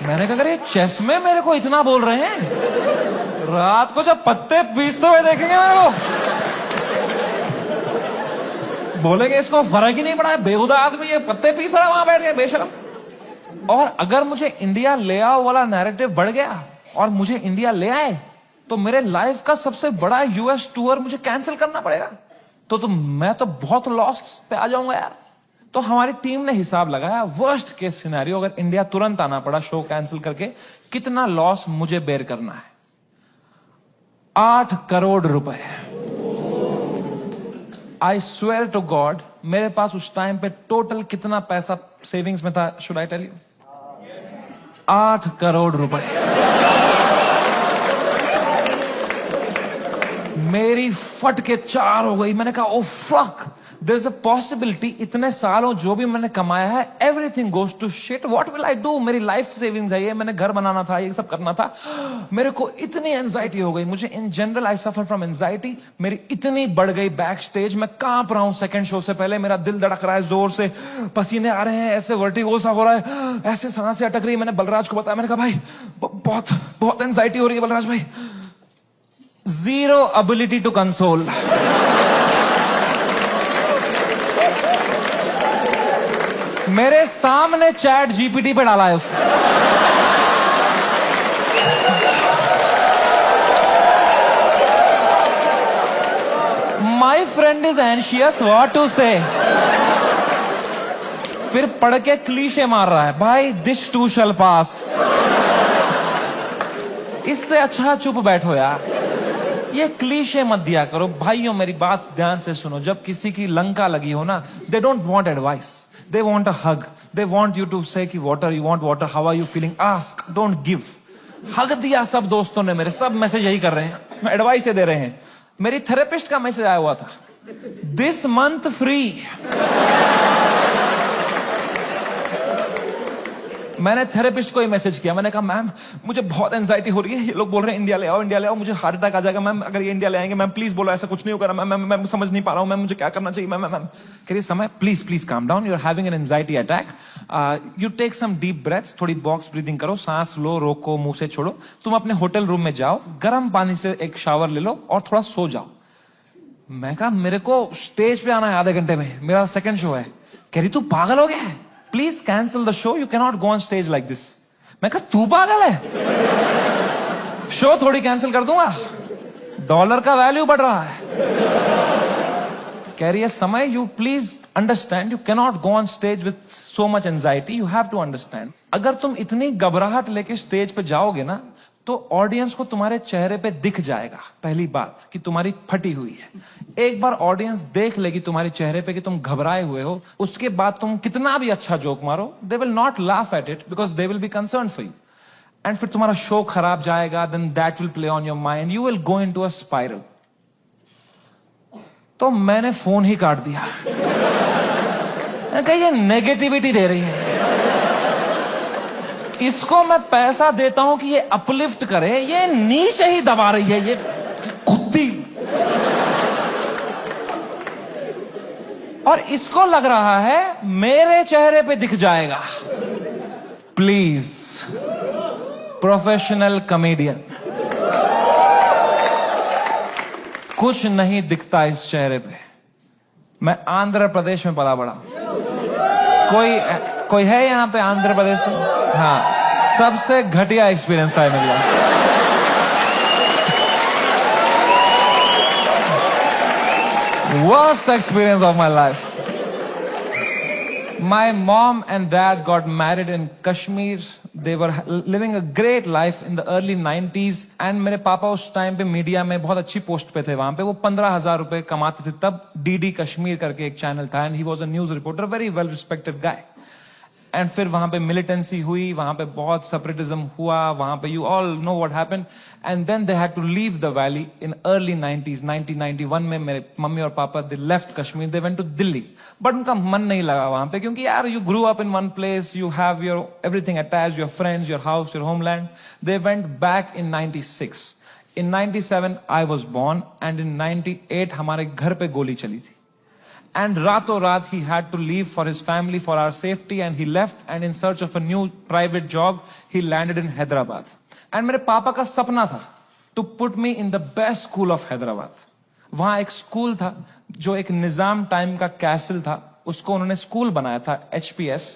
[SPEAKER 1] मैंने कहा अरे चेस में मेरे को इतना बोल रहे हैं, रात को जब पत्ते पीसते हुए देखेंगे मेरे को, बोलेंगे इसको फर्क ही नहीं पड़ा है, बेहुदा आदमी ये पत्ते पीस रहा है वहां बैठ के, बेशरम। और अगर मुझे इंडिया ले आओ वाला नैरेटिव बढ़ गया और मुझे इंडिया ले आए, तो मेरे लाइफ का सबसे बड़ा यूएस टूर मुझे कैंसिल करना पड़ेगा। तो मैं तो बहुत लॉस पे आ जाऊंगा यार। तो हमारी टीम ने हिसाब लगाया, वर्स्ट केस सिनेरियो अगर इंडिया तुरंत आना पड़ा शो कैंसिल करके, कितना लॉस मुझे बेयर करना है? 8 करोड़ रुपए। आई स्वेयर टू गॉड, मेरे पास उस टाइम पे टोटल कितना पैसा सेविंग्स में था, should I tell you? 8 crore रुपए। मेरी फट के 4 हो गई। मैंने कहा oh fuck, there is a possibility इतने सालों जो भी मैंने कमाया है everything goes to shit, what will I do? मेरी लाइफ सेविंग्स है ये, मैंने घर बनाना था, ये सब करना था। मेरे को इतनी एंजाइटी हो गई। मुझे in general I suffer from anxiety. मेरी इतनी बढ़ गई बैक स्टेज, मैं कांप रहा हूं सेकंड शो से पहले, मेरा दिल धड़क रहा है जोर से, पसीने आ रहे हैं, ऐसे वर्टिगो सा हो रहा है, ऐसे सांसें अटक रही। मैंने बलराज को बताया, मैंने कहा भाई बहुत बहुत एंजाइटी हो रही है बलराज भाई। Zero ability to console. मेरे सामने चैट जीपीटी पे डाला है उसने। My friend is anxious what to say. फिर पढ़ के क्लीशे मार रहा है, भाई दिस टू शैल पास। इससे अच्छा चुप बैठो यार, ये क्लीशे मत दिया करो। भाइयों मेरी बात ध्यान से सुनो, जब किसी की लंका लगी हो ना, they don't want advice, they want a hug, they want you to say कि water, you want water, how are you feeling, ask, don't give. Hug दिया सब दोस्तों ने मेरे, सब मैसेज यही कर रहे हैं, एडवाइस दे रहे हैं। मेरी थेरेपिस्ट का मैसेज आया हुआ था, दिस मंथ फ्री। मैंने थेरेपिस्ट को ही मैसेज किया, मैंने कहा मैम मुझे बहुत एंजाइटी हो रही है, ये लोग बोल रहे हैं इंडिया ले आओ, इंडिया ले आओ, मुझे हार्ट अटैक आ जाएगा मैम अगर ये इंडिया ले आएंगे। मैम प्लीज बोलो ऐसा कुछ नहीं होगा मैम, मैं समझ नहीं पा रहा हूँ मैम, मुझे क्या करना चाहिए मैम? मैम कह रही Samay please please calm down, you are having an anxiety attack, you take some deep breaths, थोड़ी बॉक्स ब्रीदिंग करो, सांस लो, रोको, मुंह से छोड़ो, तुम अपने होटल रूम में जाओ, गर्म पानी से एक शावर ले लो और थोड़ा सो जाओ। मैं कहा मेरे को स्टेज पे आना है आधे घंटे में, मेरा सेकंड शो है। कह रही तू पागल हो गया है, please cancel the show, you can not go on stage like this. मैं कहा तू पागल है, शो थोड़ी कैंसिल कर दूंगा, डॉलर का वैल्यू बढ़ रहा है। कह रही है Samay you please understand, you can not go on stage with so much anxiety, you have to understand. अगर तुम इतनी घबराहट लेके स्टेज पे जाओगे ना, तो ऑडियंस को तुम्हारे चेहरे पे दिख जाएगा पहली बात कि तुम्हारी फटी हुई है। एक बार ऑडियंस देख लेगी तुम्हारे चेहरे पे कि तुम घबराए हुए हो, उसके बाद तुम कितना भी अच्छा जोक मारो, they will not laugh at it because they will be concern for you, and फिर तुम्हारा शो खराब जाएगा, then that will play on your mind, you will go into a spiral. तो मैंने फोन ही काट दिया। ये नेगेटिविटी दे रही है, इसको मैं पैसा देता हूं कि ये अपलिफ्ट करे, ये नीचे ही दबा रही है, ये कुत्ती। और इसको लग रहा है मेरे चेहरे पे दिख जाएगा। प्लीज प्रोफेशनल कॉमेडियन, कुछ नहीं दिखता इस चेहरे पे। मैं आंध्र प्रदेश में पला बड़ा। कोई है यहां पे आंध्र प्रदेश से? हाँ, सबसे घटिया एक्सपीरियंस था मेरे लिए। Worst experience of my life. My mom and dad got married in Kashmir. They were living a great life in the early 90s. And मेरे पापा उस टाइम पे मीडिया में बहुत अच्छी पोस्ट पे थे वहां पे। वो 15,000 रुपए कमाते थे तब। DD कश्मीर करके एक चैनल था and he was a news reporter, very well respected guy. And फिर वहां पे मिलिटेंसी हुई, वहां पे बहुत सेपरेटिज्म हुआ, वहां पे you all know what happened, and then they had to leave the valley in early 90s। 1991 में मेरे मम्मी और पापा they left Kashmir, they went to Delhi, but उनका मन नहीं लगा वहां पे, क्योंकि यार you grew up in one place, you have your everything attached, your friends, your house, your homeland. They went back in 96। In 97 I was born, and in 98 हमारे घर पे गोली चली थी। And rato raat he had to leave for his family, for our safety, and he left, and in search of a new private job, he landed in Hyderabad. And मेरे पापा का सपना था to put me in the best school of Hyderabad. वहां एक स्कूल था जो एक निजाम टाइम का कैसल था, उसको उन्होंने स्कूल बनाया था, HPS,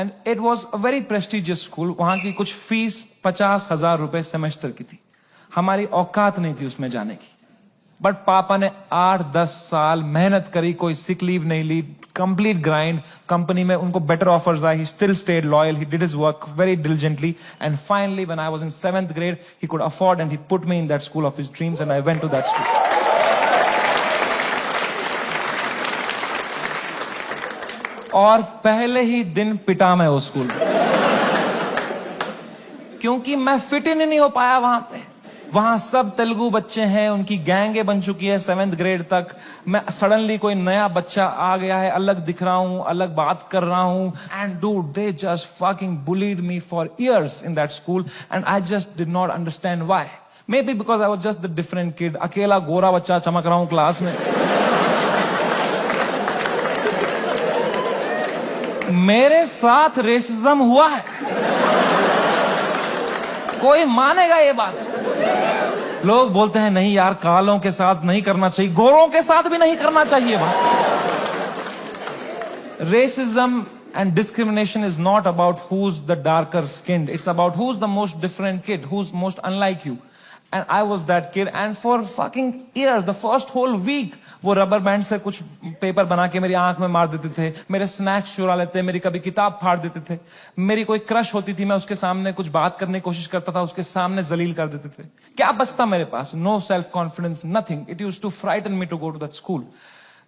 [SPEAKER 1] and it was a very prestigious school. वहां की कुछ फीस 50,000 रुपए सेमेस्टर की थी। हमारी औकात नहीं थी उसमें जाने की। बट पापा ने 8-10 साल मेहनत करी, कोई सिक लीव नहीं ली, कंप्लीट ग्राइंड. कंपनी में उनको बेटर ऑफर्स आए. He still stayed loyal. He did his work very diligently, and finally when I was in 7th grade he could afford and he put me in that school of his dreams and I went to that school. और पहले ही दिन पिटा मैं उस स्कूल में, क्योंकि मैं फिट इन नहीं हो पाया वहां पे. वहां सब तेलुगु बच्चे हैं, उनकी गैंगे बन चुकी है 7th grade तक. मैं सडनली कोई नया बच्चा आ गया है, अलग दिख रहा हूं, अलग बात कर रहा हूं. And dude, they just fucking bullied me for years in that school and I just did not understand why. May be because I was just the different kid. अकेला गोरा बच्चा चमक रहा हूं क्लास में. मेरे साथ रेसिज्म हुआ है, कोई मानेगा ये बात? लोग बोलते हैं नहीं यार, कालों के साथ नहीं करना चाहिए, गोरों के साथ भी नहीं करना चाहिए. Racism and discrimination is not about who's the darker skinned. It's about who's the most different kid, who's most unlike you. And I was that kid. And for fucking years, the first whole week, वो रबर बैंड से कुछ पेपर बना के मेरी आंख में मार देते थे, मेरे स्नैक्स चुरा लेते, मेरी कभी किताब फाड़ देते थे. मेरी कोई क्रश होती थी, मैं उसके सामने कुछ बात करने की कोशिश करता था, उसके सामने जलील कर देते थे. क्या बचता मेरे पास? No self confidence, nothing. It used to frighten me to go to that school.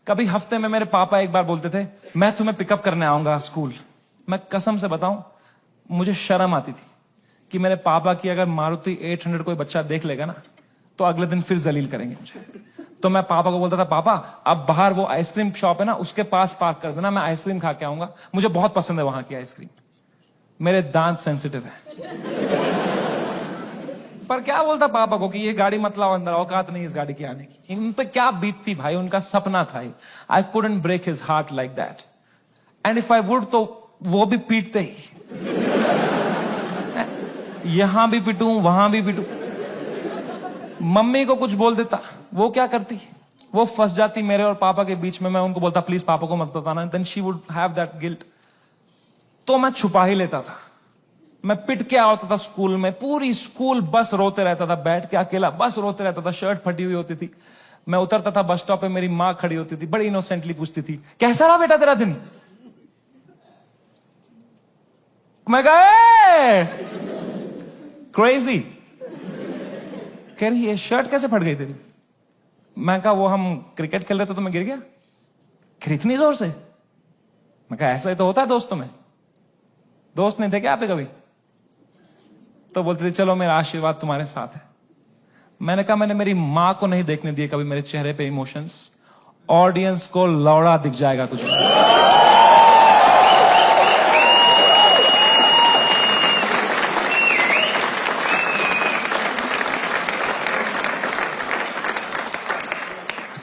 [SPEAKER 1] कभी हफ्ते में मेरे पापा एक बार बोलते थे, मैं तुम्हें पिकअप करने आऊंगा स्कूल. मैं कसम से बताऊं, मुझे शर्म आती थी कि मेरे पापा की अगर मारुति 800 कोई बच्चा देख लेगा ना, तो अगले दिन फिर जलील करेंगे मुझे. तो मैं पापा को बोलता था, पापा अब बाहर वो आइसक्रीम शॉप है ना, उसके पास पार्क कर देना, मैं आइसक्रीम खा के आऊंगा, मुझे बहुत पसंद है वहां की आइसक्रीम. मेरे दांत सेंसिटिव है. पर क्या बोलता पापा को कि ये गाड़ी मत लाओ अंदर, औकात नहीं इस गाड़ी की आने की. उन पे क्या बीतती भाई, उनका सपना था. I couldn't break his heart like that. And if I would, तो वो भी पीटते ही. यहां भी पिटूं, वहां भी पिटूं. मम्मी को कुछ बोल देता, वो क्या करती, वो फंस जाती मेरे और पापा के बीच में. मैं उनको बोलता प्लीज पापा को मत बताना, then she would have that guilt. तो मैं छुपा ही लेता था. मैं पिट के आता था स्कूल में, पूरी स्कूल बस रोते रहता था, बैठ के अकेला बस रोते रहता था. शर्ट फटी हुई होती थी. मैं उतरता था बस स्टॉप पे, मेरी माँ खड़ी होती थी, बड़ी इनोसेंटली पूछती थी, कैसा रहा बेटा तेरा दिन? मैं कहा क्रेजी. कह रही ये शर्ट कैसे फट गई तेरी? मैं कहा वो हम क्रिकेट खेल रहे थे तो मैं गिर गया. कह रही इतनी जोर से? मैं कहा ऐसा ही तो होता है दोस्तों में. दोस्त नहीं थे क्या आपके कभी? तो बोलते थे चलो मेरा आशीर्वाद तुम्हारे साथ है. मैंने कहा मैंने मेरी मां को नहीं देखने दिए कभी मेरे चेहरे पे इमोशंस. ऑडियंस को लौड़ा दिख जाएगा तुझे.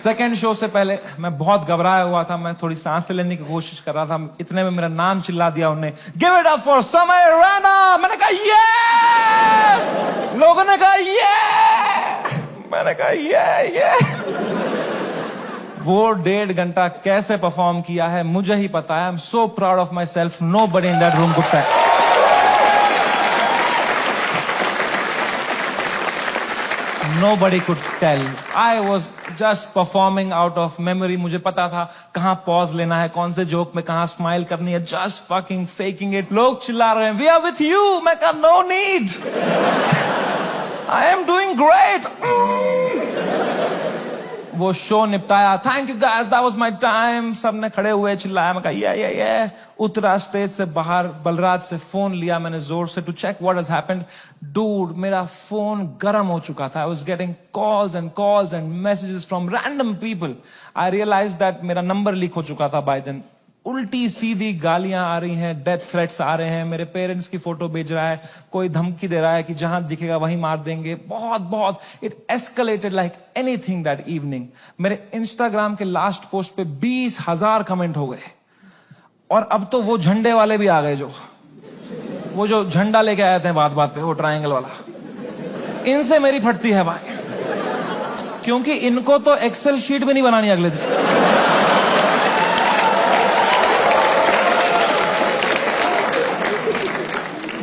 [SPEAKER 1] सेकेंड शो से पहले मैं बहुत घबराया हुआ था. मैं थोड़ी सांस लेने की कोशिश कर रहा था. इतने में मेरा नाम चिल्ला दिया उन्होंने, गिव इट अप फॉर समय रैना. मैंने कहा ये. लोगों ने कहा ये. मैंने कहा ये. वो 1.5 घंटा कैसे परफॉर्म किया है मुझे ही पता है. I am so proud of myself. Nobody in that room could tell. Nobody could tell. I was just performing out of memory. मुझे पता था कहाँ पॉज लेना है, कौन से जोक में कहाँ स्माइल करनी है. Just fucking faking it. लोग चिल्ला रहे हैं, We are with you. मैं कहा no need. I am doing great. वो शो निपटाया. Thank you guys. That was my time. सबने खड़े हुए चिल्लाया. मैं कहा yeah. उतरा स्टेज से बाहर, बलराज से फोन लिया मैंने जोर से to check what has happened. Dude, मेरा फोन गर्म हो चुका था. I was getting calls and messages from random people. I realized that मेरा नंबर लीक हो चुका था by then. उल्टी सीधी गालियां आ रही हैं, डेथ थ्रेट्स आ रहे हैं. मेरे पेरेंट्स की फोटो भेज रहा है, कोई धमकी दे रहा है कि जहां दिखेगा वहीं मार देंगे. बहुत it escalated like anything that evening. मेरे इंस्टाग्राम के लास्ट पोस्ट पे 20,000 कमेंट हो गए. और अब तो वो झंडे वाले भी आ गए, वो जो झंडा लेके आए थे बात पे, वो ट्रायंगल वाला. इनसे मेरी फटती है भाई, क्योंकि इनको तो एक्सेल शीट भी नहीं बनानी अगले दिन.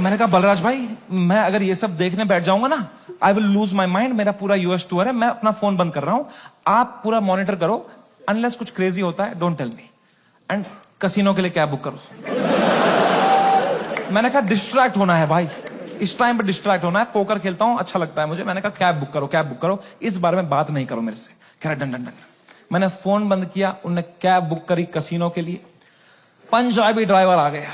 [SPEAKER 1] मैंने कहा बलराज भाई मैं अगर ये सब देखने बैठ जाऊंगा ना, I will lose my mind. मेरा पूरा यूएस टूर है, मैं अपना फोन बंद कर रहा हूं, आप पूरा मॉनिटर करो। अनलेस कुछ क्रेजी होता है, don't tell me. And casino के लिए कैब बुक करो। मैंने कहा डिस्ट्रैक्ट होना है भाई, इस टाइम पे डिस्ट्रैक्ट होना है। पोकर खेलता हूं, अच्छा लगता है मुझे। मैंने कहा कैब बुक करो, कैब बुक करो, इस बारे में बात नहीं करो मेरे से। कह रहा डन डन डन। मैंने फोन बंद किया, उनने कैब बुक करी कसिनो के लिए। पंजाबी ड्राइवर आ गया।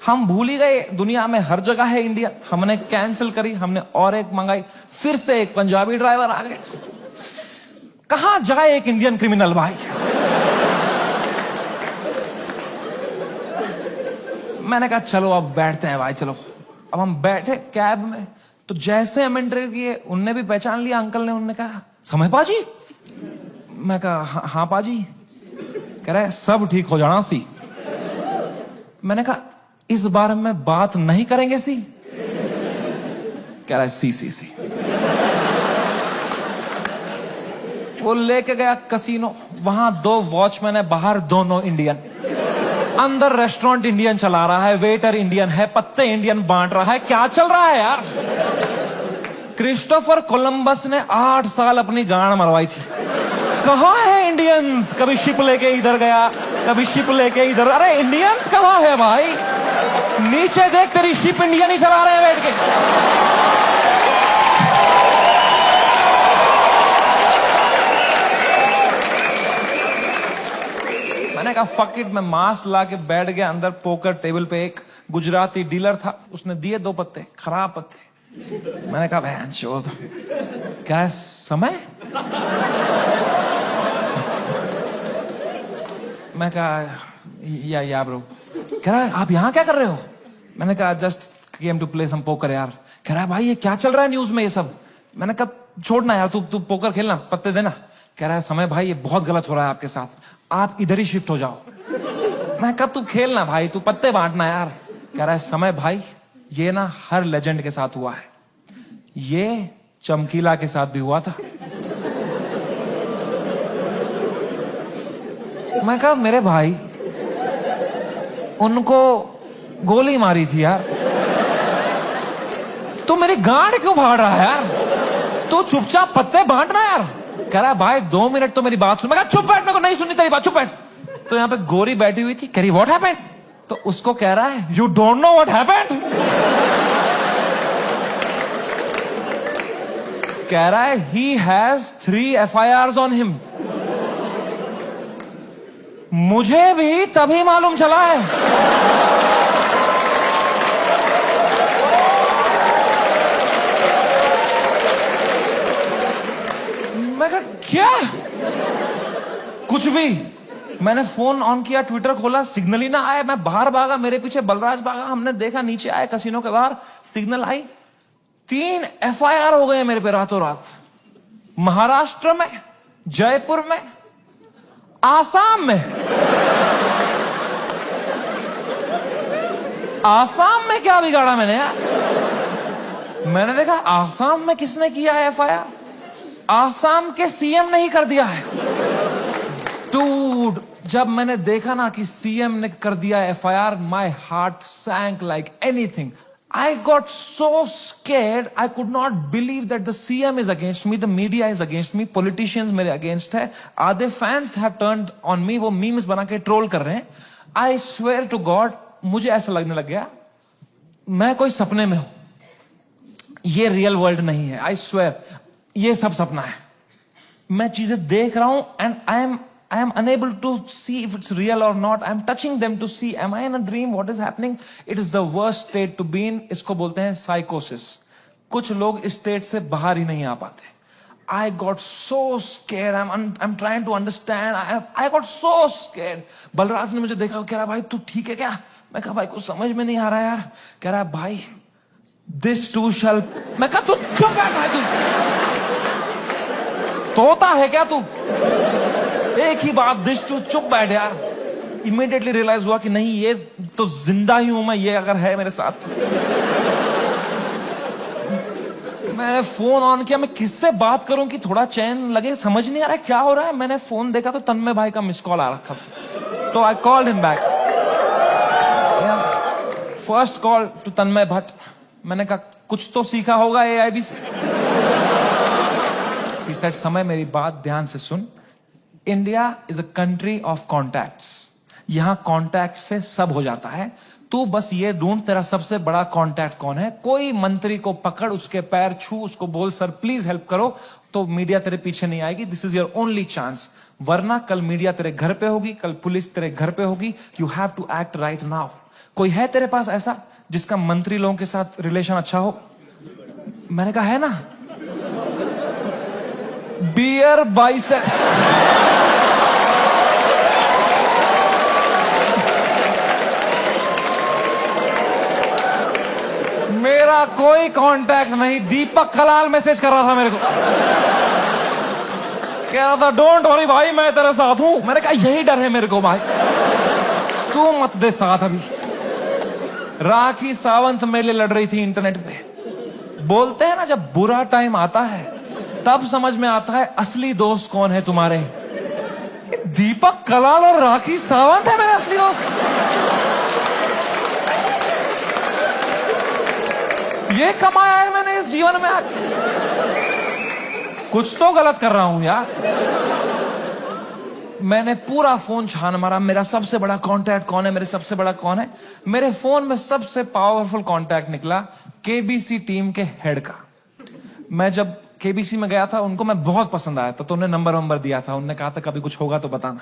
[SPEAKER 1] हम भूल ही गए दुनिया में हर जगह है इंडिया। हमने कैंसिल करी, हमने और एक मंगाई, फिर से एक पंजाबी ड्राइवर आ गया। कहां जाए एक इंडियन क्रिमिनल भाई। मैंने कहा चलो अब बैठते हैं भाई, चलो। अब हम बैठे कैब में, तो जैसे हम एंटर किए, उनने भी पहचान लिया अंकल ने। उनने कहा समय पाजी। मैं कहा हाँ पाजी। कह रहा है सब ठीक हो जाना सी। मैंने कहा इस बारे में बात नहीं करेंगे सी। कह रहा है सी सी सी। वो लेके गया कसिनो, वहां 2 वॉचमैन है, बाहर दोनों इंडियन। अंदर रेस्टोरेंट इंडियन चला रहा है, वेटर इंडियन है, पत्ते इंडियन बांट रहा है। क्या चल रहा है यार। क्रिस्टोफर कोलंबस ने 8 साल अपनी गांड मरवाई थी। कहां है इंडियंस। कभी शिप लेके इधर गया, कभी शिप लेके इधर। अरे इंडियंस कहां है भाई। नीचे देख, तेरी शिप इंडियन ही चला रहे हैं बैठ के। मैंने कहा फक इट। मैं मास्क ला के बैठ गया अंदर पोकर टेबल पे। एक गुजराती डीलर था, उसने दिए 2 पत्ते, खराब पत्ते। मैंने कहा बहन चोद, क्या है समय। मैं कहा या ब्रो। कह रहा है आप यहां क्या कर रहे हो। मैंने कहा just came to play some poker यार। कह रहा है भाई ये क्या चल रहा है न्यूज में ये सब। मैंने कहा छोड़ना यार, तू पोकर खेलना, पत्ते देना। कह रहा है समय भाई ये बहुत गलत हो रहा है आपके साथ, आप इधर ही शिफ्ट हो जाओ। मैं कहा तू खेलना भाई, तू पत्ते बांटना यार। कह रहा है समय भाई ये ना हर लेजेंड के साथ हुआ है, ये चमकीला के साथ भी हुआ था। मैं कहा मेरे भाई उनको गोली मारी थी यार, तू मेरी गांड क्यों फाड़ रहा है यार। तू चुपचाप पत्ते बांटना यार। कह रहा है भाई 2 मिनट तो मेरी बात सुन। मैं कहा चुप बैठ, मेरे को नहीं सुननी तेरी बात, चुप बैठ। तो यहाँ पे गोरी बैठी हुई थी, कह रही व्हाट हैपेंड। तो उसको कह रहा है you don't know what happened. कह रहा है he has 3 FIRs on him. मुझे भी तभी मालूम चला है। मैं कहा क्या कुछ भी। मैंने फोन ऑन किया, ट्विटर खोला, सिग्नल ही ना आया। मैं बाहर भागा, मेरे पीछे बलराज भागा। हमने देखा नीचे आए कसिनो के बाहर, सिग्नल आई। 3 FIR हो गए मेरे पे रातों रात। महाराष्ट्र में, जयपुर में, आसाम में। आसाम में क्या बिगाड़ा मैंने यार। मैंने देखा आसाम में किसने किया है FIR। आसाम के सीएम ने ही कर दिया है। डूड, जब मैंने देखा ना कि सीएम ने कर दिया FIR, my heart sank like anything. I got so scared, I could not believe that the CM is against me, the media is against me, politicians मेरे against है, आधे fans have turned on me, वो memes बना के troll कर रहे हैं। I swear to God, मुझे ऐसा लगने लग गया मैं कोई सपने में हूं, ये रियल वर्ल्ड नहीं है। I swear, ये सब सपना है। मैं चीजें देख रहा हूं and I am unable to see if it's real or not. I am touching them to see, am I in a dream? What is happening? It is the worst state to be in. इसको बोलते हैं psychosis. कुछ लोग इस state से बाहर ही नहीं आ पाते। I got so scared. I'm trying to understand. I got so scared. Balraj ने मुझे देखा, कह रहा भाई तू ठीक है क्या? मैं कहा भाई कुछ समझ में नहीं आ रहा यार। कह रहा भाई this too shall। मैं कहा तू चुप बैठ भाई, तू तोता है क्या तू? एक ही बात, दिस टू चुप बैठ यार। इमीडिएटली रियलाइज हुआ कि नहीं ये तो जिंदा ही हूं मैं, ये अगर है मेरे साथ। मैंने फोन ऑन किया, मैं किससे बात करूं कि थोड़ा चैन लगे, समझ नहीं आ रहा है क्या हो रहा है। मैंने फोन देखा तो तन्मय भाई का मिस कॉल आ रखा, तो I called him back. First call to Tanmay Bhatt. मैंने कहा कुछ तो सीखा होगा AIB से। He said, समय मेरी बात ध्यान से सुन। India is a country of contacts. यहां कॉन्टैक्ट से सब हो जाता है। तू बस ये ढूंढ तेरा सबसे बड़ा कॉन्टैक्ट कौन है। कोई मंत्री को पकड़, उसके पैर छू, उसको बोल सर प्लीज हेल्प करो, तो मीडिया तेरे पीछे नहीं आएगी। This is your only chance. वरना कल मीडिया तेरे घर पे होगी, कल पुलिस तेरे घर पे होगी। You have to act right now. कोई है तेरे पास ऐसा जिसका मंत्री लोगों के साथ रिलेशन अच्छा हो? मैंने कहा है ना, बियर बाइसेप्स। मेरा कोई कांटेक्ट नहीं। दीपक कलाल मैसेज कर रहा था मेरे को, कह रहा था डोंट वरी भाई मैं तेरे साथ हूं। मैंने कहा यही डर है मेरे को भाई, तू मत दे साथ। अभी राखी सावंत मेरे लिए लड़ रही थी इंटरनेट पे। बोलते हैं ना जब बुरा टाइम आता है तब समझ में आता है असली दोस्त कौन है तुम्हारे। दीपक कलाल और राखी सावंत है मेरे असली दोस्त। ये कमाया है मैंने इस जीवन में आके। कुछ तो गलत कर रहा हूं यार। मैंने पूरा फोन छान मारा, मेरा सबसे बड़ा कांटेक्ट कौन है, मेरे सबसे बड़ा कौन है। मेरे फोन में सबसे पावरफुल कांटेक्ट निकला केबीसी टीम के हेड का। मैं जब केबीसी में गया था, उनको मैं बहुत पसंद आया था, तो उन्हें नंबर दिया था। उन्होंने कहा था कभी कुछ होगा तो बताना।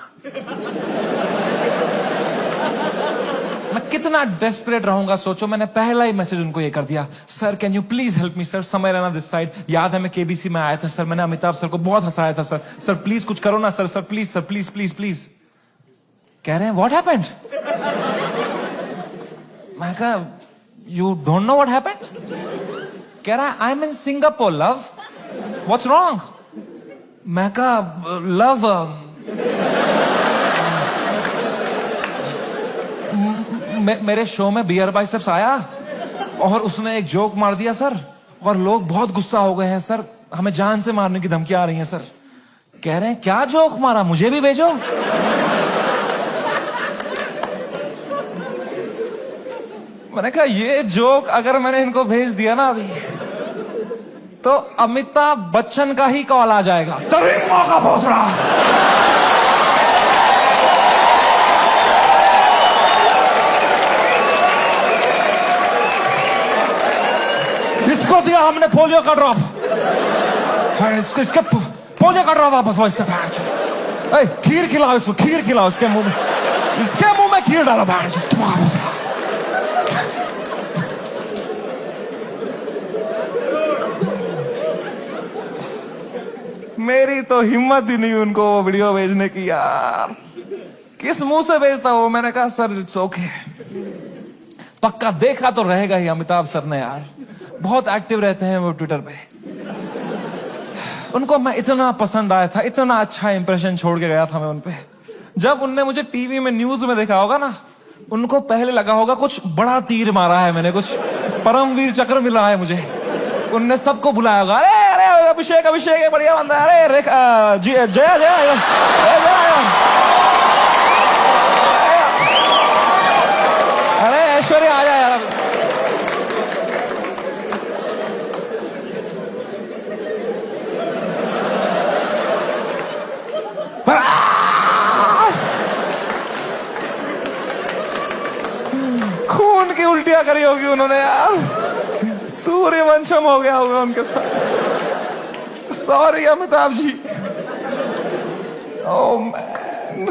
[SPEAKER 1] मैं कितना डेस्परेट रहूंगा सोचो। मैंने पहला ही मैसेज उनको ये कर दिया, sir can you please help me sir, समय रहना दिस साइड। याद है मैं केबीसी में आया था सर, मैंने अमिताभ सर को बहुत हंसाया था सर। सर प्लीज कुछ करो ना sir, sir please sir, please please please. कह रहे हैं व्हाट हैपेंड? मैं कहा you don't know what happened? कह रहा है I M in Singapore love, what's wrong? मैं कहा लव मेरे शो में बियर बाइसेप्स आया और उसने एक जोक मार दिया सर, और लोग बहुत गुस्सा हो गए हैं सर, हमें जान से मारने की धमकी आ रही है सर। कह रहे हैं क्या जोक मारा, मुझे भी भेजो। मैंने कहा ये जोक अगर मैंने इनको भेज दिया ना अभी, तो अमिताभ बच्चन का ही कॉल आ जाएगा। तभी मौका पहुंच रहा। इसको दिया हमने पोलियो का ड्रॉप, इसके पोलियो का ड्रॉप वापस लो इससे। खीर खिलाओ इसको, खीर खिलाओ इसके मुंह में, इसके मुंह में खीर डालो। मेरी तो हिम्मत ही नहीं उनको वो वीडियो भेजने की यार। किस मुंह से भेजता वो? मैंने कहा सर इट्स ओके। पक्का देखा तो रहेगा ही अमिताभ सर ने यार, बहुत एक्टिव रहते हैं वो ट्विटर पे। उनको मैं इतना पसंद आया था, इतना अच्छा इंप्रेशन छोड़ के गया था मैं उनपे। जब उनने मुझे टीवी में न्यूज में देखा होगा ना, उनको पहले लगा होगा कुछ बड़ा तीर मारा है मैंने, कुछ परमवीर चक्र मिला है मुझे। उनने सबको बुलाया होगा, अरे अरे अभिषेक अभिषेक बढ़िया बंदा है, अरे जया जया अरे ऐश्वर्या आ जाए यार। खून की उल्टियां करी होगी उन्होंने यार, सूर्यवंशम हो गया होगा उनके साथ। Sorry Amitabh ji. Oh man,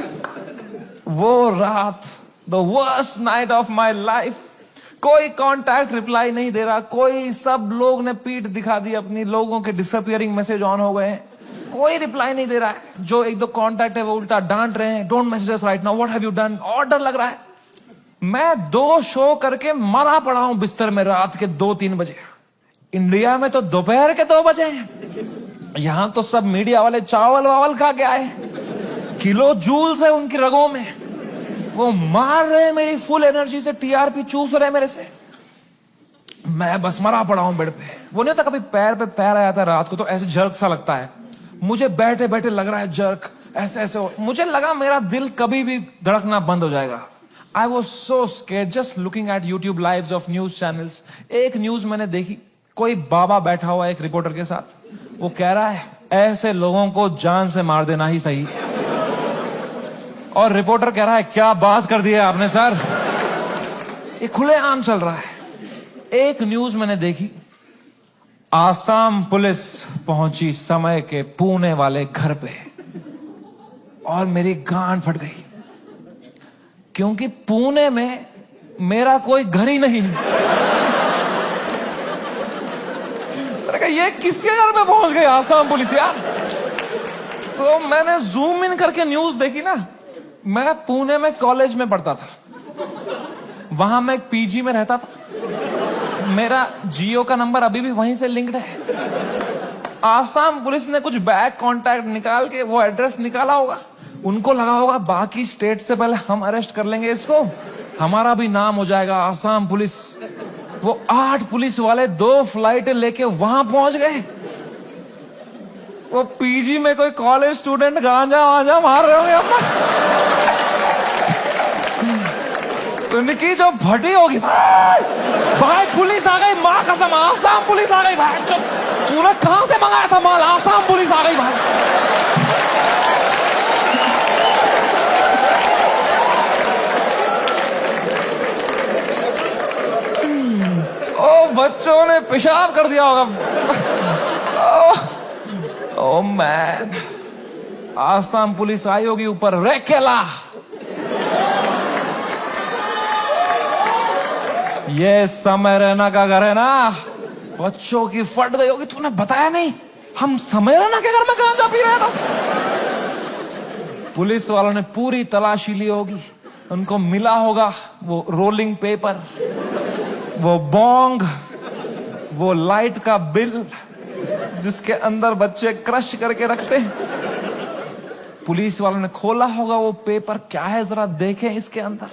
[SPEAKER 1] वो रात, the worst night of my life. कोई कांटेक्ट रिप्लाई नहीं दे रहा, कोई, सब लोग ने पीठ दिखा दी अपनी, लोगों के डिसअपियरिंग मैसेज ऑन हो गए हैं, कोई रिप्लाई नहीं दे रहा है। जो एक दो कांटेक्ट है वो उल्टा डांट रहे हैं, don't message us right now, what have you done. और डर लग रहा है। मैं 2 शो करके मरा पड़ा हूं बिस्तर में रात के 2-3 बजे। इंडिया में तो दोपहर के 2 बजे हैं। यहां तो सब मीडिया वाले चावल वावल खा के आए, किलो जूल्स है उनकी रगों में, वो मार रहे हैं मेरी फुल एनर्जी से, टीआरपी चूस रहे हैं मेरे से। मैं बस मरा पड़ा हूं बेड पे। वो नहीं होता कभी पैर पे पैर आया था रात को तो ऐसे जर्क सा लगता है, मुझे बैठे बैठे लग रहा है जर्क, ऐसे ऐसे मुझे लगा मेरा दिल कभी भी धड़कना बंद हो जाएगा। I was so scared just looking at YouTube lives of news channels. एक न्यूज मैंने देखी, कोई बाबा बैठा हुआ है एक रिपोर्टर के साथ, वो कह रहा है ऐसे लोगों को जान से मार देना ही सही है। और रिपोर्टर कह रहा है क्या बात कर दी है आपने सर। ये खुलेआम चल रहा है। एक न्यूज मैंने देखी, आसाम पुलिस पहुंची समय के पुणे वाले घर पे, और मेरी गांड फट गई, क्योंकि पुणे में मेरा कोई घर ही नहीं। मैंने कहा ये किसके घर में पहुंच गई आसाम पुलिस यार। तो मैंने जूम इन करके न्यूज देखी ना। मैं पुणे में कॉलेज में पढ़ता था, वहां मैं एक पीजी में रहता था, मेरा जियो का नंबर अभी भी वहीं से लिंक्ड है। आसाम पुलिस ने कुछ बैक कांटेक्ट निकाल के वो एड्रेस निकाला होगा, उनको लगा होगा बाकी स्टेट से पहले हम अरेस्ट कर लेंगे इसको, हमारा भी नाम हो जाएगा आसाम पुलिस। वो 8 पुलिस वाले 2 फ्लाइटें लेके वहां पहुंच गए। वो पीजी में कोई कॉलेज स्टूडेंट गांजा वांजा मार रहे होंगे अपना। उनकी जो भटी होगी, भाई पुलिस आ गई, मां कसम आसाम पुलिस आ गई। भाई तूने कहां से मंगाया था माल, आसाम पुलिस आ गई भाई। ओ बच्चों ने पेशाब कर दिया होगा। ओ मैन, आसाम पुलिस आई होगी ऊपर, रेकेला ये समय रैना का घर है ना। बच्चों की फट गई होगी, तूने बताया नहीं हम समय रैना के घर में गांजा पी रहे थे। पुलिस वालों ने पूरी तलाशी ली होगी, उनको मिला होगा वो रोलिंग पेपर, वो बोंग, वो लाइट का बिल जिसके अंदर बच्चे क्रश करके रखते। पुलिस वालों ने खोला होगा वो पेपर, क्या है जरा देखें इसके अंदर।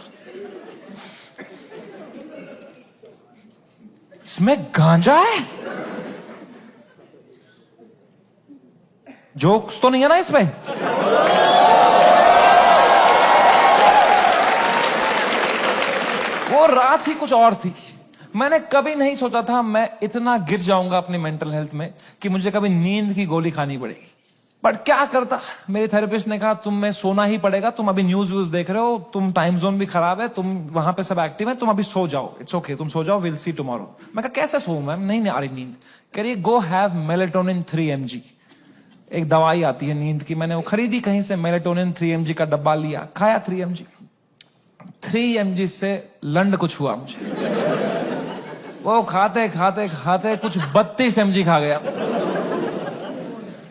[SPEAKER 1] इसमें गांजा है। जोक्स तो नहीं है ना इसमें। वो रात ही कुछ और थी। मैंने कभी नहीं सोचा था मैं इतना गिर जाऊंगा अपनी मेंटल हेल्थ में कि मुझे कभी नींद की गोली खानी पड़ेगी। बट क्या करता, मेरे थेरेपिस्ट ने कहा तुम्हें सोना ही पड़ेगा, तुम अभी न्यूज व्यूज देख रहे हो, तुम टाइम जोन भी खराब है, तुम वहां पे सब एक्टिव है, तुम अभी सो जाओ, इट्स ओके, तुम सो जाओ, विल सी टुमारो। मैं कहा कैसे सोऊं मैम, नहीं आ रही नींद। कह रही गो हैव मेलेटोनिन 3 mg, एक दवाई आती है नींद की, मैंने वो खरीदी कहीं से, मेलेटोनिन 3 mg का डब्बा लिया, खाया 3 mg। 3 mg से लंड कुछ हुआ मुझे। वो खाते खाते खाते कुछ 32 mg खा गया।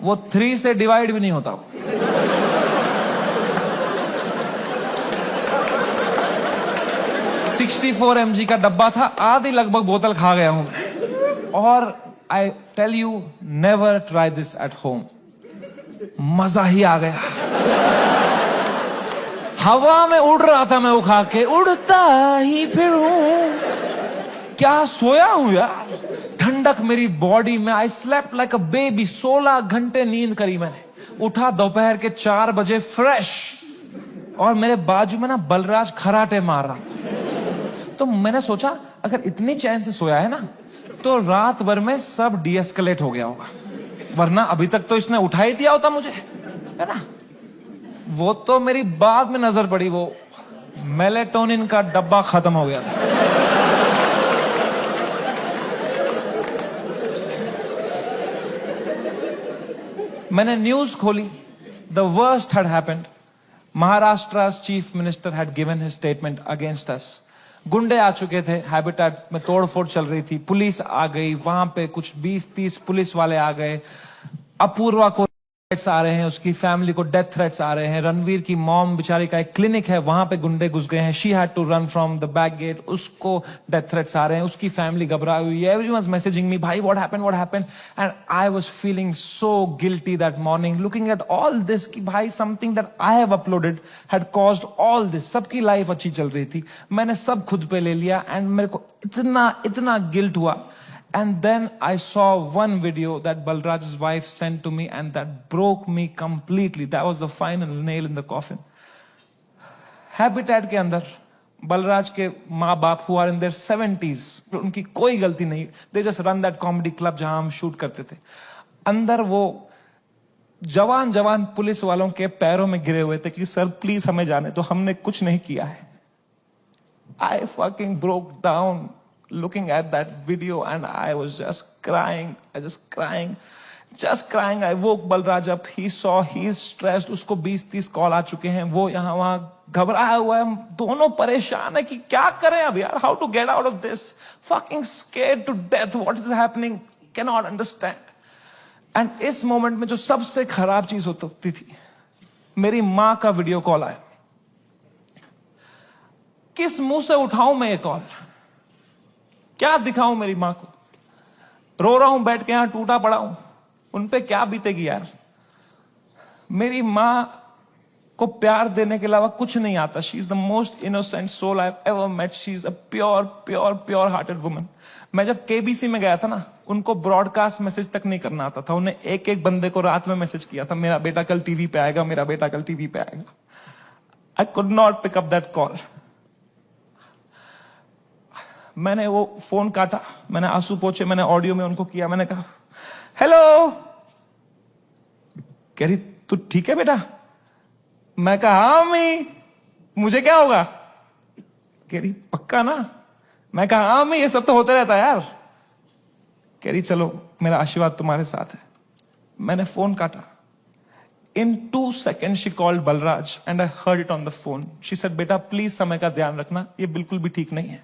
[SPEAKER 1] वो 3 से डिवाइड भी नहीं होता। 64 mg का डब्बा था, आधी लगभग बोतल खा गया हूं। और I tell you, never try this at home. मजा ही आ गया। हवा में उड़ रहा था मैं वो खा के, उड़ता ही फिरूं। क्या सोया हूं यार, ठंडक मेरी बॉडी में। I slept like a baby. 16 घंटे नींद करी मैंने। उठा दोपहर के 4 बजे फ्रेश, और मेरे बाजू में ना बलराज खराटे मार रहा था। तो मैंने सोचा अगर इतनी चैन से सोया है ना, तो रात भर में सब डीएस्केलेट हो गया होगा, वरना अभी तक तो इसने उठा ही दिया होता मुझे, है ना। वो तो मेरी बाद में नजर पड़ी, वो मेलेटोनिन का डब्बा खत्म हो गया था। मैंने न्यूज खोली, the worst had happened. Maharashtra's chief minister had given his statement against us. गुंडे आ चुके थे, हैबिटेट में तोड़फोड़ चल रही थी, पुलिस आ गई, वहां पे कुछ 20-30 पुलिस वाले आ गए। अपूर्वा को थ्रेट्स आ रहे हैं, उसकी फैमिली को डेथ थ्रेट्स आ रहे हैं। रणवीर की मॉम बेचारी का एक क्लिनिक है, वहां पे गुंडे घुस गए हैं, she had to run from the back gate, उसको डेथ थ्रेट्स आ रहे हैं, उसकी फैमिली घबराई हुई है। एवरीवनस मैसेजिंग मी, भाई what happened. And I was feeling so guilty that morning, looking at all this कि भाई something that I have uploaded had caused all this. सबकी लाइफ अच्छी चल रही थी, मैंने सब खुद पे ले लिया, एंड मेरे को इतना गिल्ट हुआ। And then I saw one video that Balraj's wife sent to me, and that broke me completely. That was the final nail in the coffin. Habitat के अंदर बलराज के माँ बाप who are in their 70s, उनकी कोई गलती नहीं, they just run that comedy club जहां हम शूट करते थे। अंदर वो जवान जवान पुलिस वालों के पैरों में गिरे हुए थे कि सर प्लीज हमें जाने तो, हमने कुछ नहीं किया है। I fucking broke down looking at that video and I was just crying. I woke Balraj up. He saw he's stressed. उसको 20-30 कॉल आ चुके हैं, वो यहाँ वहां घबराया हुआ है, हम दोनों परेशान है कि क्या करें अब यार, how to get out of this, fucking scared to death, what is happening, cannot understand. And इस मोमेंट में जो सबसे खराब चीज होती थी, मेरी माँ का वीडियो कॉल आया। किस मुंह से उठाऊं मैं ये कॉल, क्या दिखाऊं मेरी मां को, रो रहा हूं बैठ के यहां टूटा पड़ा हूं, उन पे क्या बीतेगी यार। मेरी मां को प्यार देने के अलावा कुछ नहीं आता। She is the most innocent soul I have ever met. She is a pure hearted woman. मैं जब केबीसी में गया था ना, उनको ब्रॉडकास्ट मैसेज तक नहीं करना आता था। उन्हें एक एक बंदे को रात में मैसेज किया था, मेरा बेटा कल टीवी पे आएगा, मेरा बेटा कल टीवी पे आएगा। I could not pick up that call. मैंने वो फोन काटा, मैंने आंसू पोंछे, मैंने ऑडियो में उनको किया, मैंने कहा हेलो। कह रही तू ठीक है बेटा? मैं कहा हाँ अम्मी, मुझे क्या होगा? कह रही पक्का ना? मैं कहा हाँ अम्मी, ये सब तो होता रहता है यार। कह रही चलो मेरा आशीर्वाद तुम्हारे साथ है। मैंने फोन काटा। In 2 seconds she called Balraj and I heard it on the phone. She said बेटा प्लीज समय का ध्यान रखना, ये बिल्कुल भी ठीक नहीं है।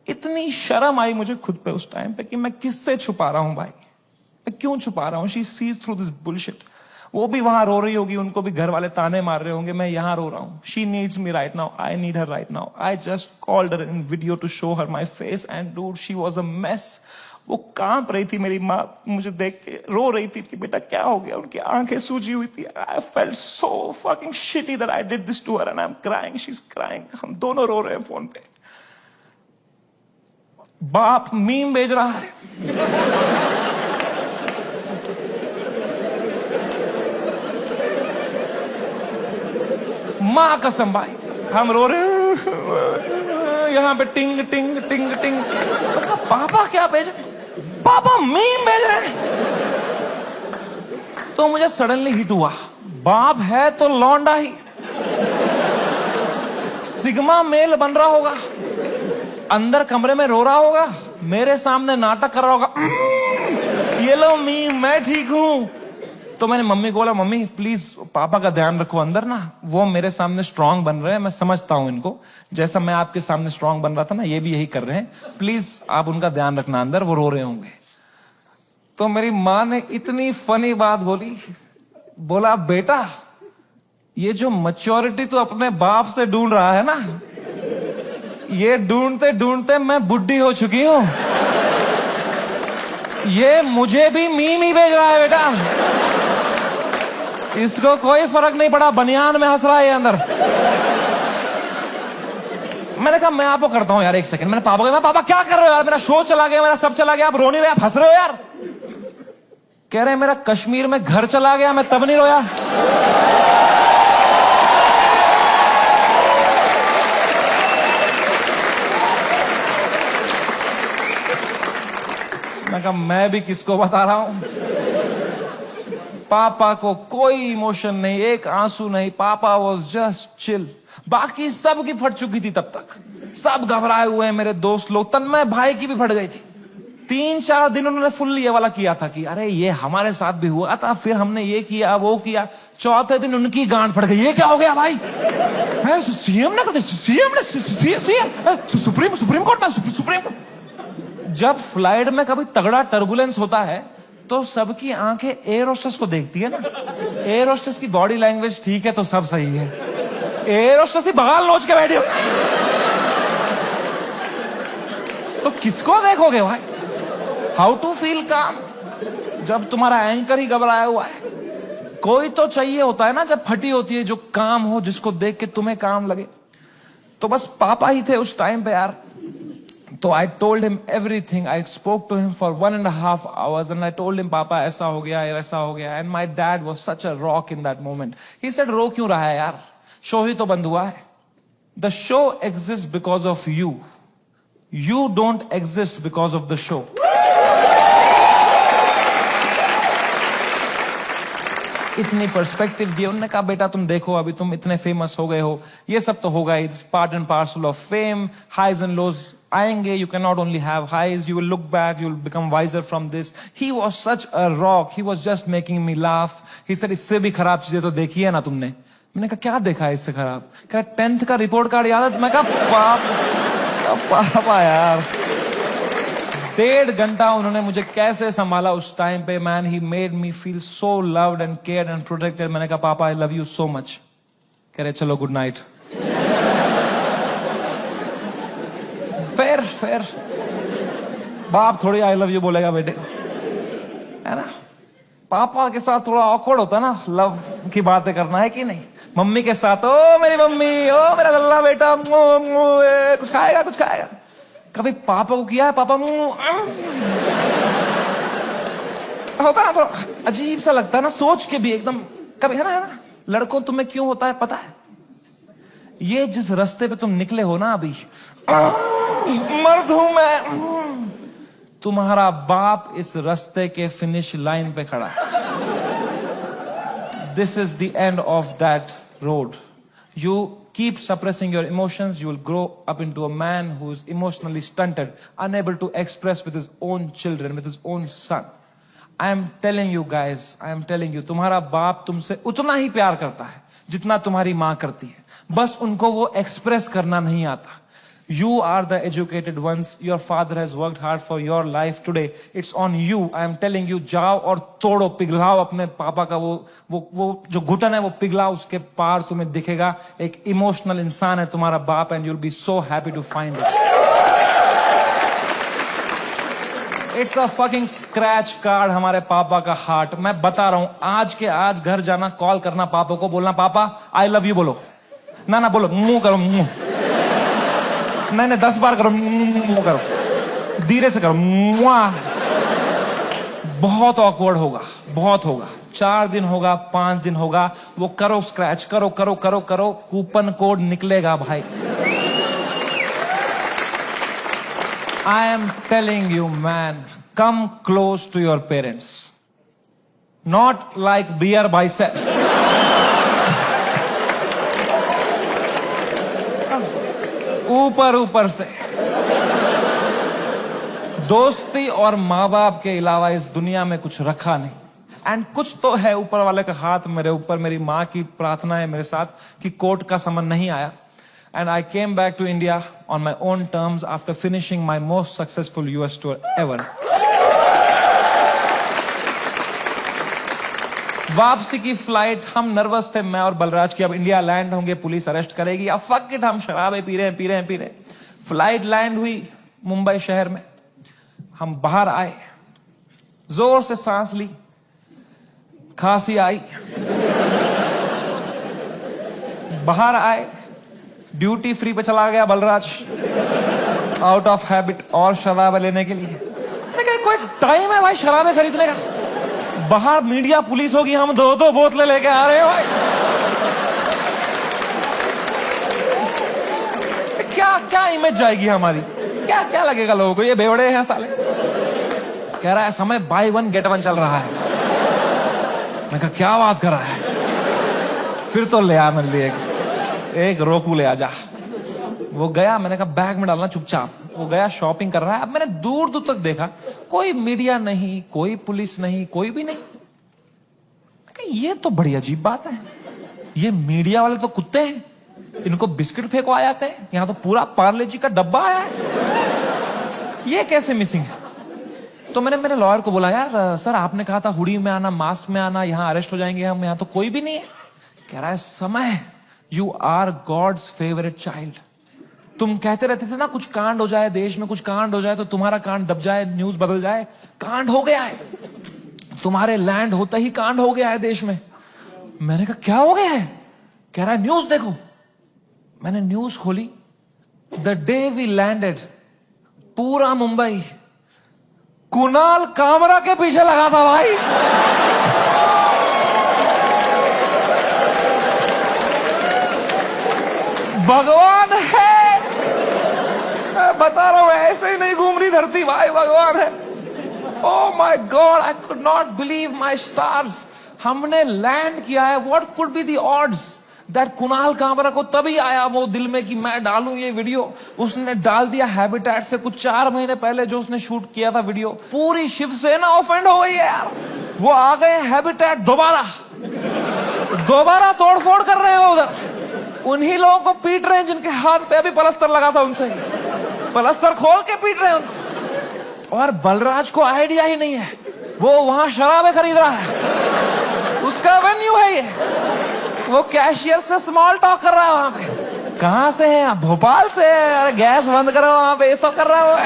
[SPEAKER 1] इतनी शर्म आई मुझे खुद पे उस टाइम पे कि मैं किससे छुपा रहा हूं भाई, मैं क्यों छुपा रहा हूं। She sees through this bullshit. वो भी वहां रो रही होगी, उनको भी घर वाले ताने मार रहे होंगे, मैं यहां रो रहा हूं। She needs me right now, I need her right now. I just called her in video to show her my face and dude she was a mess. वो कांप रही थी, मेरी माँ मुझे देख के रो रही थी कि बेटा क्या हो गया। उनकी आंखें सूजी हुई थी। I felt so fucking shitty that I did this to her and I am crying, she is crying. हम दोनों रो रहे हैं फोन पे। बाप मीम भेज रहा है, मां कसम भाई हम रो रहे हैं यहां पे टिंग टिंग टिंग टिंग। पापा क्या भेज, पापा मीम भेज रहे हैं। तो मुझे सडनली हिट हुआ, बाप है तो लौंडा ही, सिग्मा मेल बन रहा होगा, अंदर कमरे में रो रहा होगा, मेरे सामने नाटक कर रहा होगा, ये लो मीम मैं ठीक हूं। तो मैंने मम्मी को बोला मम्मी प्लीज पापा का ध्यान रखो अंदर ना, वो मेरे सामने स्ट्रांग बन रहे हैं, मैं समझता हूं इनको, जैसा मैं आपके सामने स्ट्रांग बन रहा था ना, ये भी यही कर रहे हैं, प्लीज आप उनका ध्यान रखना अंदर, वो रो रहे होंगे। तो मेरी माँ ने इतनी फनी बात बोली, बोला बेटा ये जो मैच्योरिटी तू अपने बाप से ढूंढ रहा है ना, ये ढूंढते ढूंढते मैं बुढ़ी हो चुकी हूं। ये मुझे भी मीम ही भेज रहा है बेटा, इसको कोई फर्क नहीं पड़ा, बनियान में हंस रहा है ये अंदर। मैंने कहा मैं आपको करता हूं यार, एक सेकंड। मैंने पापा को, मैं पापा क्या कर रहे हो यार, मेरा शो चला गया, मेरा सब चला गया, आप रो नहीं रहे, आप हंस रहे हो यार। कह रहे मेरा कश्मीर में घर चला गया, मैं तब नहीं रोया। मैं कहा मैं भी किसको बता रहा हूं। पापा को कोई इमोशन नहीं, एक आंसू नहीं, पापा वॉज जस्ट चिल। बाकी सब की फट चुकी थी तब तक, सब घबराए हुए हैं मेरे दोस्त लोग, तन्मय भाई की भी फट गई थी। 3-4 दिन उन्होंने फुल ये वाला किया था कि अरे ये हमारे साथ भी हुआ था, फिर हमने ये किया वो किया। चौथे दिन उनकी गांड फट गई, ये क्या हो गया भाई, सीएम ने सुप्रीम कोर्ट में सुप्रीम कोर्ट। जब फ्लाइट में कभी तगड़ा टर्बुलेंस होता है तो सबकी आंखें एयर होस्टेस को देखती है ना, एयर होस्टेस की बॉडी लैंग्वेज ठीक है तो सब सही है, एयर होस्टेस ही बगाल नोच के बैठी हो तो किसको देखोगे भाई। हाउ टू फील काम जब तुम्हारा एंकर ही घबराया हुआ है। कोई तो चाहिए होता है ना जब फटी होती है, जो काम हो, जिसको देख के तुम्हें काम लगे। तो बस पापा ही थे उस टाइम पे यार। तो I told him everything. I spoke to him for 1.5 hours and I told him पापा ऐसा हो गया, वैसा हो गया। And my dad was such a rock in that moment. He said रो क्यों रहा है यार, शो ही तो बंद हुआ है. The show exist because of you. You don't exist because of the show. इतनी पर्सपेक्टिव दी. उन्होंने कहा बेटा तुम देखो अभी तुम इतने फेमस हो गए हो, ये सब तो होगा, it's part and parcel of fame. Highs and lows आएंगे. You can not only have highs, you will look back, you will become wiser from this. He was such a rock. He was just making me laugh. He said इससे भी खराब चीजें तो देखी है ना तुमने. मैंने कहा क्या देखा है इससे खराब? कहा 10th का रिपोर्ट कार्ड याद है? मैं कहा पापा यार. 1.5 घंटा उन्होंने मुझे कैसे संभाला उस टाइम पे. Man he made me feel so loved and cared and protected. मैंने कहा पापा I love you so much. कह रहे चलो गुड नाइट. फिर बाप थोड़ी आई लव यू बोलेगा बेटे को, है ना. पापा के साथ थोड़ा ऑकवर्ड होता ना लव की बातें करना, है कि नहीं. मम्मी के साथ ओ मेरी मम्मी, ओ मेरा लल्ला बेटा, कुछ खाएगा कुछ खाएगा. कभी पापा को किया है पापा होता ना, थोड़ा अजीब सा लगता है ना सोच के भी एकदम. कभी है ना. लड़कों तुम्हें क्यों होता है पता है? ये जिस रास्ते पे तुम निकले हो ना अभी, मर्द हूं मैं. तुम्हारा बाप इस रास्ते के फिनिश लाइन पे खड़ा है. This is the end of that road. You keep suppressing your emotions, you will grow up into a man who is emotionally stunted, unable to express with his own children, with his own son. I am telling you guys, I am telling you, तुम्हारा बाप तुमसे उतना ही प्यार करता है जितना तुम्हारी माँ करती है. बस उनको वो एक्सप्रेस करना नहीं आता. You are the educated ones. Your father has worked hard for your life today. It's on you. I am telling you, जाओ और तोड़ो, पिघलाओ अपने पापा का वो जो घुटन है वो पिघलाओ. उसके पार तुम्हें दिखेगा एक इमोशनल इंसान है तुम्हारा बाप, and you'll be so happy to find it. It's a fucking scratch card हमारे पापा का हार्ट. मैं बता रहा हूं आज के आज घर जाना, कॉल करना पापा को, बोलना पापा आई लव यू बोलो. ना बोलो मुंह करो, मुंह नहीं 10 बार करो, मुंह करो, धीरे से करो. बहुत ऑकवर्ड होगा, बहुत होगा. 4 दिन होगा, 5 दिन होगा, वो करो स्क्रैच, करो करो करो करो, कूपन कोड निकलेगा भाई. I am telling you man, come close to your parents, not like Beer Biceps. ऊपर से. दोस्ती और माँ बाप के अलावा इस दुनिया में कुछ रखा नहीं. एंड कुछ तो है ऊपर वाले का हाथ मेरे ऊपर. मेरी माँ की प्रार्थना है मेरे साथ कि कोर्ट का समन नहीं आया. And I came back to India on my own terms after finishing my most successful US tour ever. वापसी की फ्लाइट, हम नर्वस थे मैं और बलराज की अब इंडिया लैंड होंगे, पुलिस अरेस्ट करेगी. अब फक इट, हम शराबे पी रहे हैं. फ्लाइट लैंड हुई मुंबई शहर में. हम बाहर आए, जोर से सांस ली, खांसी आई. बाहर आए, ड्यूटी फ्री पे चला गया बलराज, आउट ऑफ हैबिट, और शराब लेने के लिए. कोई टाइम है भाई शराबे खरीदने का? बाहर मीडिया पुलिस होगी, हम 2 बोतलें लेके आ रहे हैं भाई. क्या इमेज जाएगी हमारी? क्या लगेगा लोगों को, ये बेवड़े हैं साले. कह रहा है समय बाय 1 गेट 1 चल रहा है. मैं कहा क्या बात कर रहा है? फिर तो ले आ मेरे लिए एक रोकू ले आ जा. वो गया, मैंने कहा बैग में डालना चुपचाप. वो गया, शॉपिंग कर रहा है. अब मैंने दूर दूर तक देखा, कोई मीडिया नहीं, कोई पुलिस नहीं, कोई भी नहीं. ये तो बड़ी अजीब बात है. ये मीडिया वाले तो कुत्ते हैं, इनको बिस्किट फेंकवा जाते हैं. यहां तो पूरा पार्ले जी का डब्बा आया है, ये कैसे मिसिंग है? तो मैंने मेरे लॉयर को बोला यार सर आपने कहा था हुडी में आना, मास्क में आना, यहां अरेस्ट हो जाएंगे हम, यहां तो कोई भी नहीं है. कह रहा है Samay, you are God's favourite child. तुम कहते रहते थे ना कुछ कांड हो जाए देश में, कुछ कांड हो जाए तो तुम्हारा कांड दब जाए, न्यूज बदल जाए. कांड हो गया है, तुम्हारे लैंड होता ही कांड हो गया है देश में. मैंने कहा क्या हो गया है? कह रहा है न्यूज देखो. मैंने न्यूज खोली. द डे वी लैंडेड, पूरा मुंबई कुणाल कामरा के पीछे लगा था भाई. भगवान है, मैं बता रहा हूं, ऐसे ही नहीं घूम रही धरती भाई, भगवान है। Oh my God, I could not believe my stars. हमने लैंड किया है। What could be the odds that Kunal Kamra को तभी आया वो दिल में कि मैं डालूं ये वीडियो। उसने डाल दिया हैबिटेट से कुछ 4 महीने पहले जो उसने शूट किया था वीडियो। पूरी शिवसेना ऑफेंड हो गई है यार। वो आ गए हैबिटेट दोबारा तोड़फोड़ कर रहे हैं उधर। उन्हीं लोगों को पीट रहे हैं जिनके हाथ पे अभी पलस्तर लगा था, उनसे पलस्तर खोल के पीट रहे हैं उनको। और बलराज को आइडिया ही नहीं है, वो वहां शराबें खरीद रहा है, उसका वेन्यू है ये। वो कैशियर से स्मॉल टॉक कर रहा है वहां पे। कहां से है आप? भोपाल से है। अरे गैस बंद करो वहां पे, ये सब कर रहा है वो।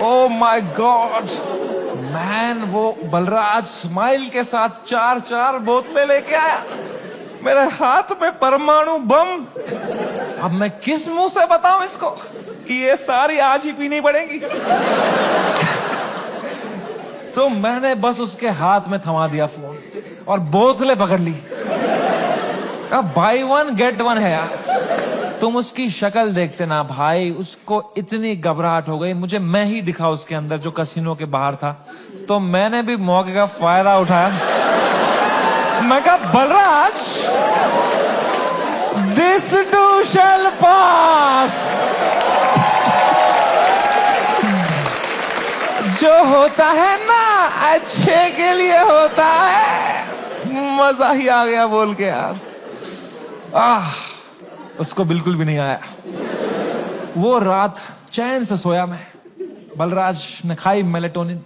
[SPEAKER 1] ओ माय गॉड मैन, वो बलराज स्माइल के साथ 4 बोतलें लेके आया। मेरे हाथ में परमाणु बम। अब मैं किस मुंह से बताऊं इसको कि ये सारी आज ही पीनी पड़ेगी। तो मैंने बस उसके हाथ में थमा दिया फोन और बोतलें पकड़ ली। अब बाय 1 गेट 1 है यार। तुम उसकी शक्ल देखते ना भाई, उसको इतनी घबराहट हो गई। मुझे मैं ही दिखा उसके अंदर जो कसिनो के बाहर था, तो मैंने भी मौके का फायदा उठाया। मैं कहा बलराज, दिस टू शैल पास। जो होता है ना अच्छे के लिए होता है। मजा ही आ गया बोल के यार। उसको बिल्कुल भी नहीं आया। वो रात चैन से सोया मैं। बलराज ने खाई मेलेटोनिन।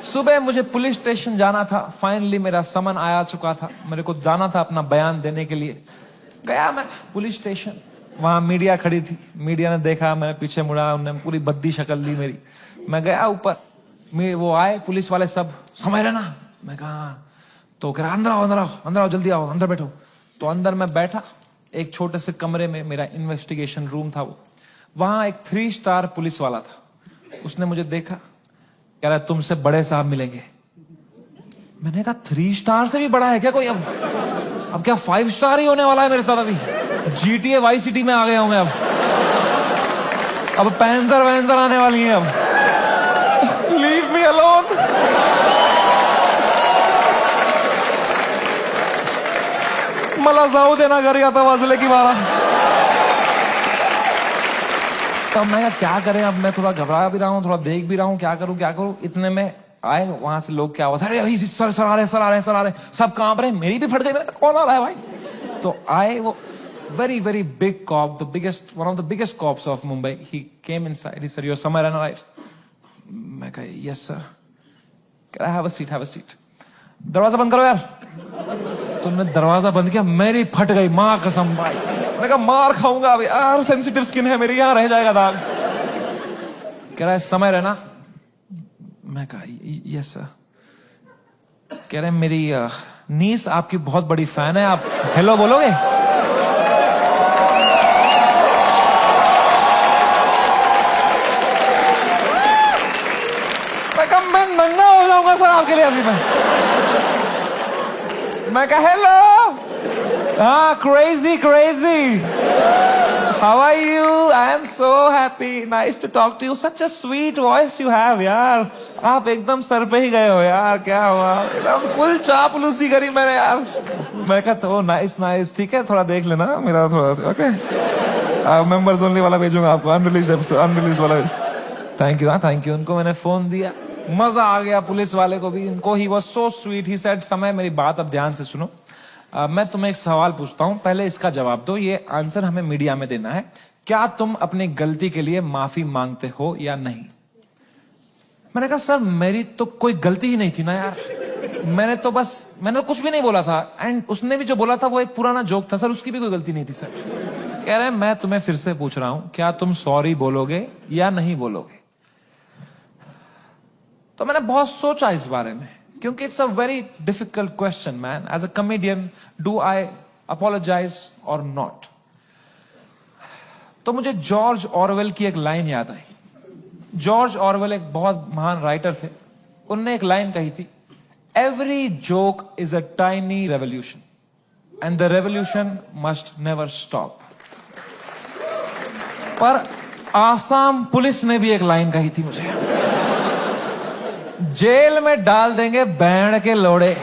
[SPEAKER 1] सुबह मुझे पुलिस स्टेशन जाना था। फाइनली मेरा समन आया चुका था। मेरे को जाना था अपना बयान देने के लिए। गया मैं पुलिस स्टेशन। वहां मीडिया खड़ी थी। मीडिया ने देखा, मैं पीछे मुड़ा, उन्होंने पूरी बद्दी शक्ल ली मेरी। मैं गया ऊपर, वो आए पुलिस वाले सब, समझ रहे ना? मैं कहा, तो कह रहा अंदर आओ जल्दी आओ, अंदर बैठो। तो अंदर मैं बैठा एक छोटे से कमरे में, मेरा इन्वेस्टिगेशन रूम था वो। वहां एक 3 स्टार पुलिस वाला था। उसने मुझे देखा, कह रहा तुमसे बड़े साहब मिलेंगे। मैंने कहा 3 स्टार से भी बड़ा है क्या कोई? अब क्या 5 स्टार ही होने वाला है मेरे साथ? अभी GTA वाई सिटी में आ गया हूं मैं। अब पैंजर वैंजर आने वाली है। अब लीव मी अलोन। मला जाऊ देना घरी, आता वाजले की 12। तब मैं क्या करें? अब मैं थोड़ा घबरा भी रहा हूँ, थोड़ा देख भी रहा हूँ, क्या करूं। इतने में आए वहां से लोग, क्या आवाज, अरे सर आ रहे, सब कांप रहे। मेरी भी फट गई। कौन आ रहा है भाई? तो आए वो very big cop, one of the biggest cops of Mumbai. He came inside. He said, "You're somewhere in right?" मैं कहा, "Yes sir." Can I have a seat? दरवाजा बंद करो यार। तुमने दरवाजा बंद किया, मेरी फट गई माँ कसम भाई। मैंने कहा मार खाऊंगा अभी यार, सेंसिटिव स्किन है मेरी, यहाँ रह जाएगा दाग। कह रहा है समय रहना। मैं कहा यस सर। कह रहे मेरी नीस आपकी बहुत बड़ी फैन है, आप हेलो बोलोगे? मैं नंगा हो जाऊंगा सर आपके लिए अभी। मैं कहा हेलो। हाँ, crazy how are you? I am so happy, nice to talk to you, such a sweet voice you have यार। आप एकदम सर पे ही गए हो यार, क्या हुआ? एकदम फुल चापलूसी करी मैंने यार। मैं कहा तो नाइस, ठीक है, थोड़ा देख लेना मेरा थोड़ा, ओके। मेंबर्स ओनली वाला भेजूंगा आपको, अनरिलीज्ड वाला। Thank you. उनको मैंने फोन दिया, मजा आ गया पुलिस वाले को भी। इनको he was so sweet. He said, समय मेरी बात अब ध्यान से सुनो। मैं तुम्हें एक सवाल पूछता हूं, पहले इसका जवाब दो। ये आंसर हमें मीडिया में देना है। क्या तुम अपनी गलती के लिए माफी मांगते हो या नहीं? मैंने कहा सर मेरी तो कोई गलती ही नहीं थी ना यार। मैंने तो कुछ भी नहीं बोला था। एंड उसने भी जो बोला था वो एक पुराना जोक था सर, उसकी भी कोई गलती नहीं थी सर। कह रहे हैं मैं तुम्हें फिर से पूछ रहा हूं, क्या तुम सॉरी बोलोगे या नहीं बोलोगे? तो मैंने बहुत सोचा इस बारे में, क्योंकि it's a very difficult question man. As a comedian, do I apologise or not? तो मुझे जॉर्ज ऑरवेल की एक लाइन याद आई। जॉर्ज ऑरवेल एक बहुत महान राइटर थे। उनने एक लाइन कही थी, every joke is a tiny revolution and the revolution must never stop. पर आसाम पुलिस ने भी एक लाइन कही थी मुझे, जेल में डाल देंगे बैंड के लोड़े।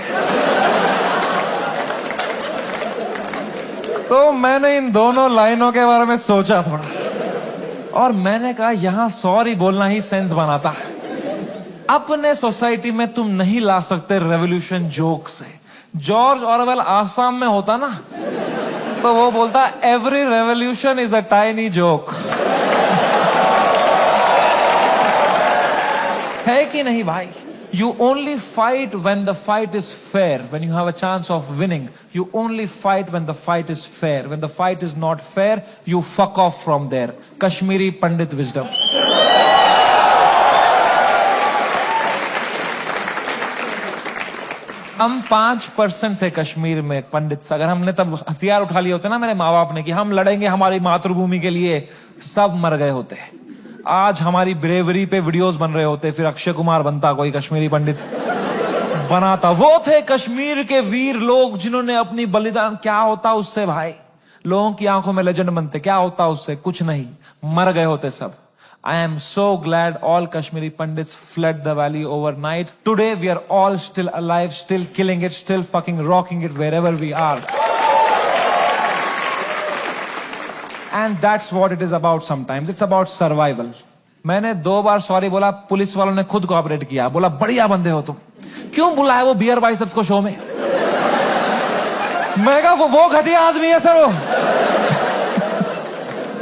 [SPEAKER 1] तो मैंने इन दोनों लाइनों के बारे में सोचा थोड़ा और मैंने कहा यहां सॉरी बोलना ही सेंस बनाता है। अपने सोसाइटी में तुम नहीं ला सकते रेवोल्यूशन जोक से। जॉर्ज ऑरवेल आसाम में होता ना तो वो बोलता every revolution is a tiny joke. है कि नहीं भाई? You only fight when the fight is fair, when you have a chance of winning. You only fight when the fight is fair. When the fight is not fair, you fuck off from there. Kashmiri Pandit wisdom. हम 5% थे कश्मीर में पंडित। अगर हमने तब हथियार उठा लिए होते ना मेरे माँ बाप ने कि हम लड़ेंगे हमारी मातृभूमि के लिए, सब मर गए होते। आज हमारी ब्रेवरी पे वीडियोस बन रहे होते, फिर अक्षय कुमार बनता, कोई कश्मीरी पंडित बनाता। वो थे कश्मीर के वीर लोग जिन्होंने अपनी बलिदान। क्या होता उससे भाई? लोगों की आंखों में लेजेंड बनते। क्या होता उससे? कुछ नहीं, मर गए होते सब। I am so glad all Kashmiri Pandits fled the valley overnight. Today we are all still alive, still killing it, still fucking rocking it wherever we are. And that's what it is about sometimes. It's about survival. मैंने 2 बार सॉरी बोला, पुलिस वालों ने खुद कोऑपरेट किया, बोला बढ़िया बंदे हो तुम, क्यों बुलाया वो बियर बाइसेप्स को शो में? मैं कहा वो घटिया आदमी है सर वो।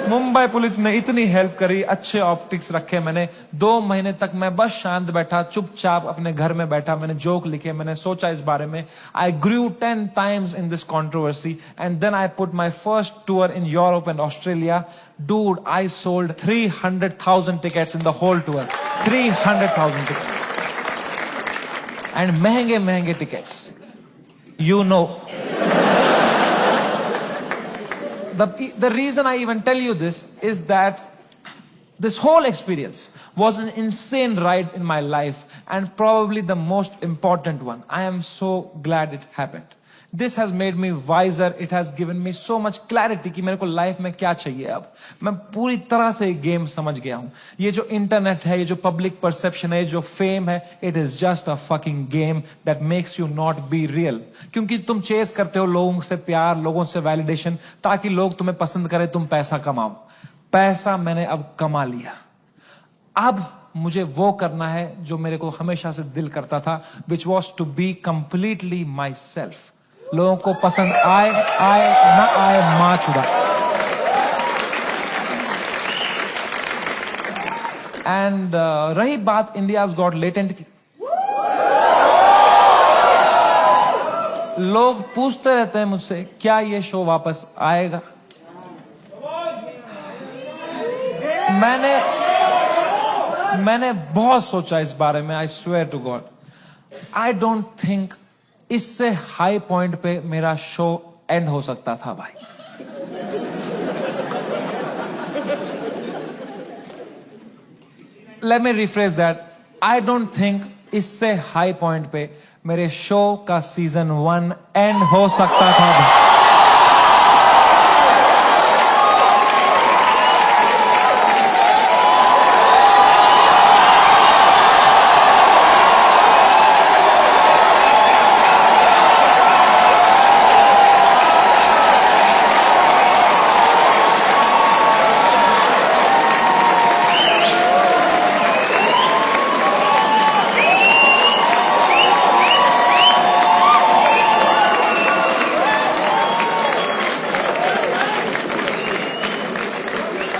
[SPEAKER 1] मुंबई पुलिस ने इतनी हेल्प करी, अच्छे ऑप्टिक्स रखे मैंने। 2 महीने तक मैं बस शांत बैठा, चुपचाप अपने घर में बैठा। मैंने जोक लिखे, मैंने सोचा इस बारे में। आई ग्रू 10 times in this controversy and then I put my first tour in Europe and Australia. Dude, I sold 300,000 tickets in the whole tour. 300,000 tickets. And महंगे tickets. You know. The reason I even tell you this is that this whole experience was an insane ride in my life and probably the most important one. I am so glad it happened. This has made me wiser. It has given me so much clarity कि मेरे को लाइफ में क्या चाहिए। अब मैं पूरी तरह से गेम समझ गया हूं। ये जो इंटरनेट है, ये जो पब्लिक परसेप्शन है, जो फेम है, it is just a fucking game that makes you not be real. क्योंकि तुम चेस करते हो लोगों से प्यार, लोगों से वैलिडेशन, ताकि लोग तुम्हें पसंद करें, तुम पैसा कमाओ। पैसा मैंने अब कमा लिया। अब मुझे वो करना है जो मेरे को हमेशा से दिल करता था, which was to be completely myself. लोगों को पसंद आए ना आए, मां चुदा। एंड रही बात इंडियाज गॉट लेटेंट की, लोग पूछते रहते हैं मुझसे क्या ये शो वापस आएगा। मैंने बहुत सोचा इस बारे में। I swear to God, I don't think इससे हाई पॉइंट पे मेरा शो एंड हो सकता था भाई। Let me rephrase that, I don't think इससे हाई पॉइंट पे मेरे शो का सीजन 1 एंड हो सकता था भाई।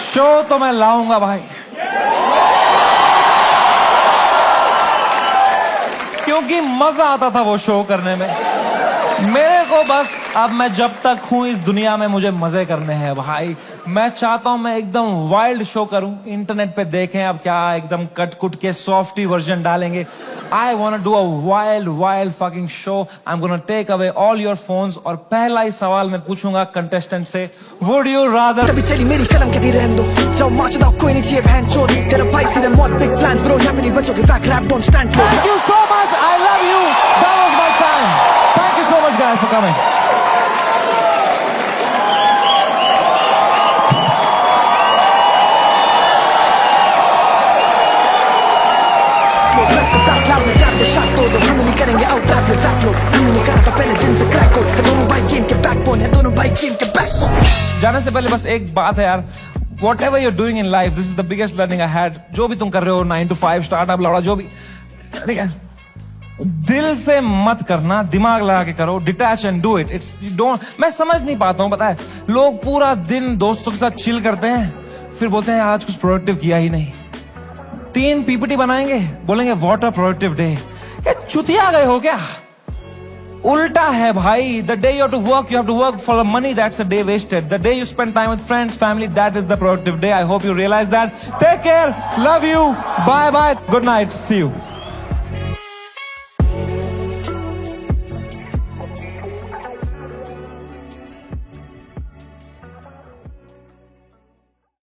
[SPEAKER 1] शो तो मैं लाऊंगा भाई, क्योंकि मजा आता था वो शो करने में। मेरे को बस अब मैं जब तक हूं इस दुनिया में मुझे मजे करने हैं भाई। मैं चाहता हूं मैं एकदम वाइल्ड शो करूं, इंटरनेट पे देखें अब क्या एकदम कट कुट के सॉफ्टी वर्जन डालेंगे। I want do a wild fucking show. I am gonna take away all your phones और पहला ही सवाल मैं पूछूंगा कंटेस्टेंट से, वुड यू रादर।
[SPEAKER 4] तभी चली मेरी कलम के दी रहने दो, जाओ माचो दाओ कोई नहीं चाहिए बहन चोद। तेरा भाई सीधे मौत बिग प्लान्स ब्रो, यहाँ पे नहीं बचोगे fake rap don't stand close.
[SPEAKER 1] Thank you so much. I love you. That was my time. Thank you so much guys for coming.
[SPEAKER 4] Shot तोड़ो, हम नहीं करेंगे आउट रैप में फैक लोग। हम नहीं करा था पहले दिन से क्रैक हो, दोनों भाई गेम के बैकबोन है, दोनों भाई गेम के बैकबोन।
[SPEAKER 1] जाने से पहले बस एक बात है यार, whatever you're doing in life, this is the biggest learning I had. जो भी तुम कर रहे हो 9 to 5 स्टार्टअप लौड़ा जो भी, ठीक है, दिल से मत करना, दिमाग लगा के करो, detach and do it. It's don't, मैं समझ नहीं पाता हूँ, पता है लोग पूरा दिन दोस्तों के साथ चिल करते हैं, फिर बोलते हैं आज कुछ प्रोडक्टिव किया ही नहीं। 3 पीपीटी बनाएंगे, बोलेंगे व्हाट अ प्रोडक्टिव डे। क्या चुतिया गए हो क्या? उल्टा है भाई। The day you have to work for money, that's a day wasted. The day you spend time with friends family, that is the productive day. I hope you realise that. Take care, love you, bye bye, good night, see you.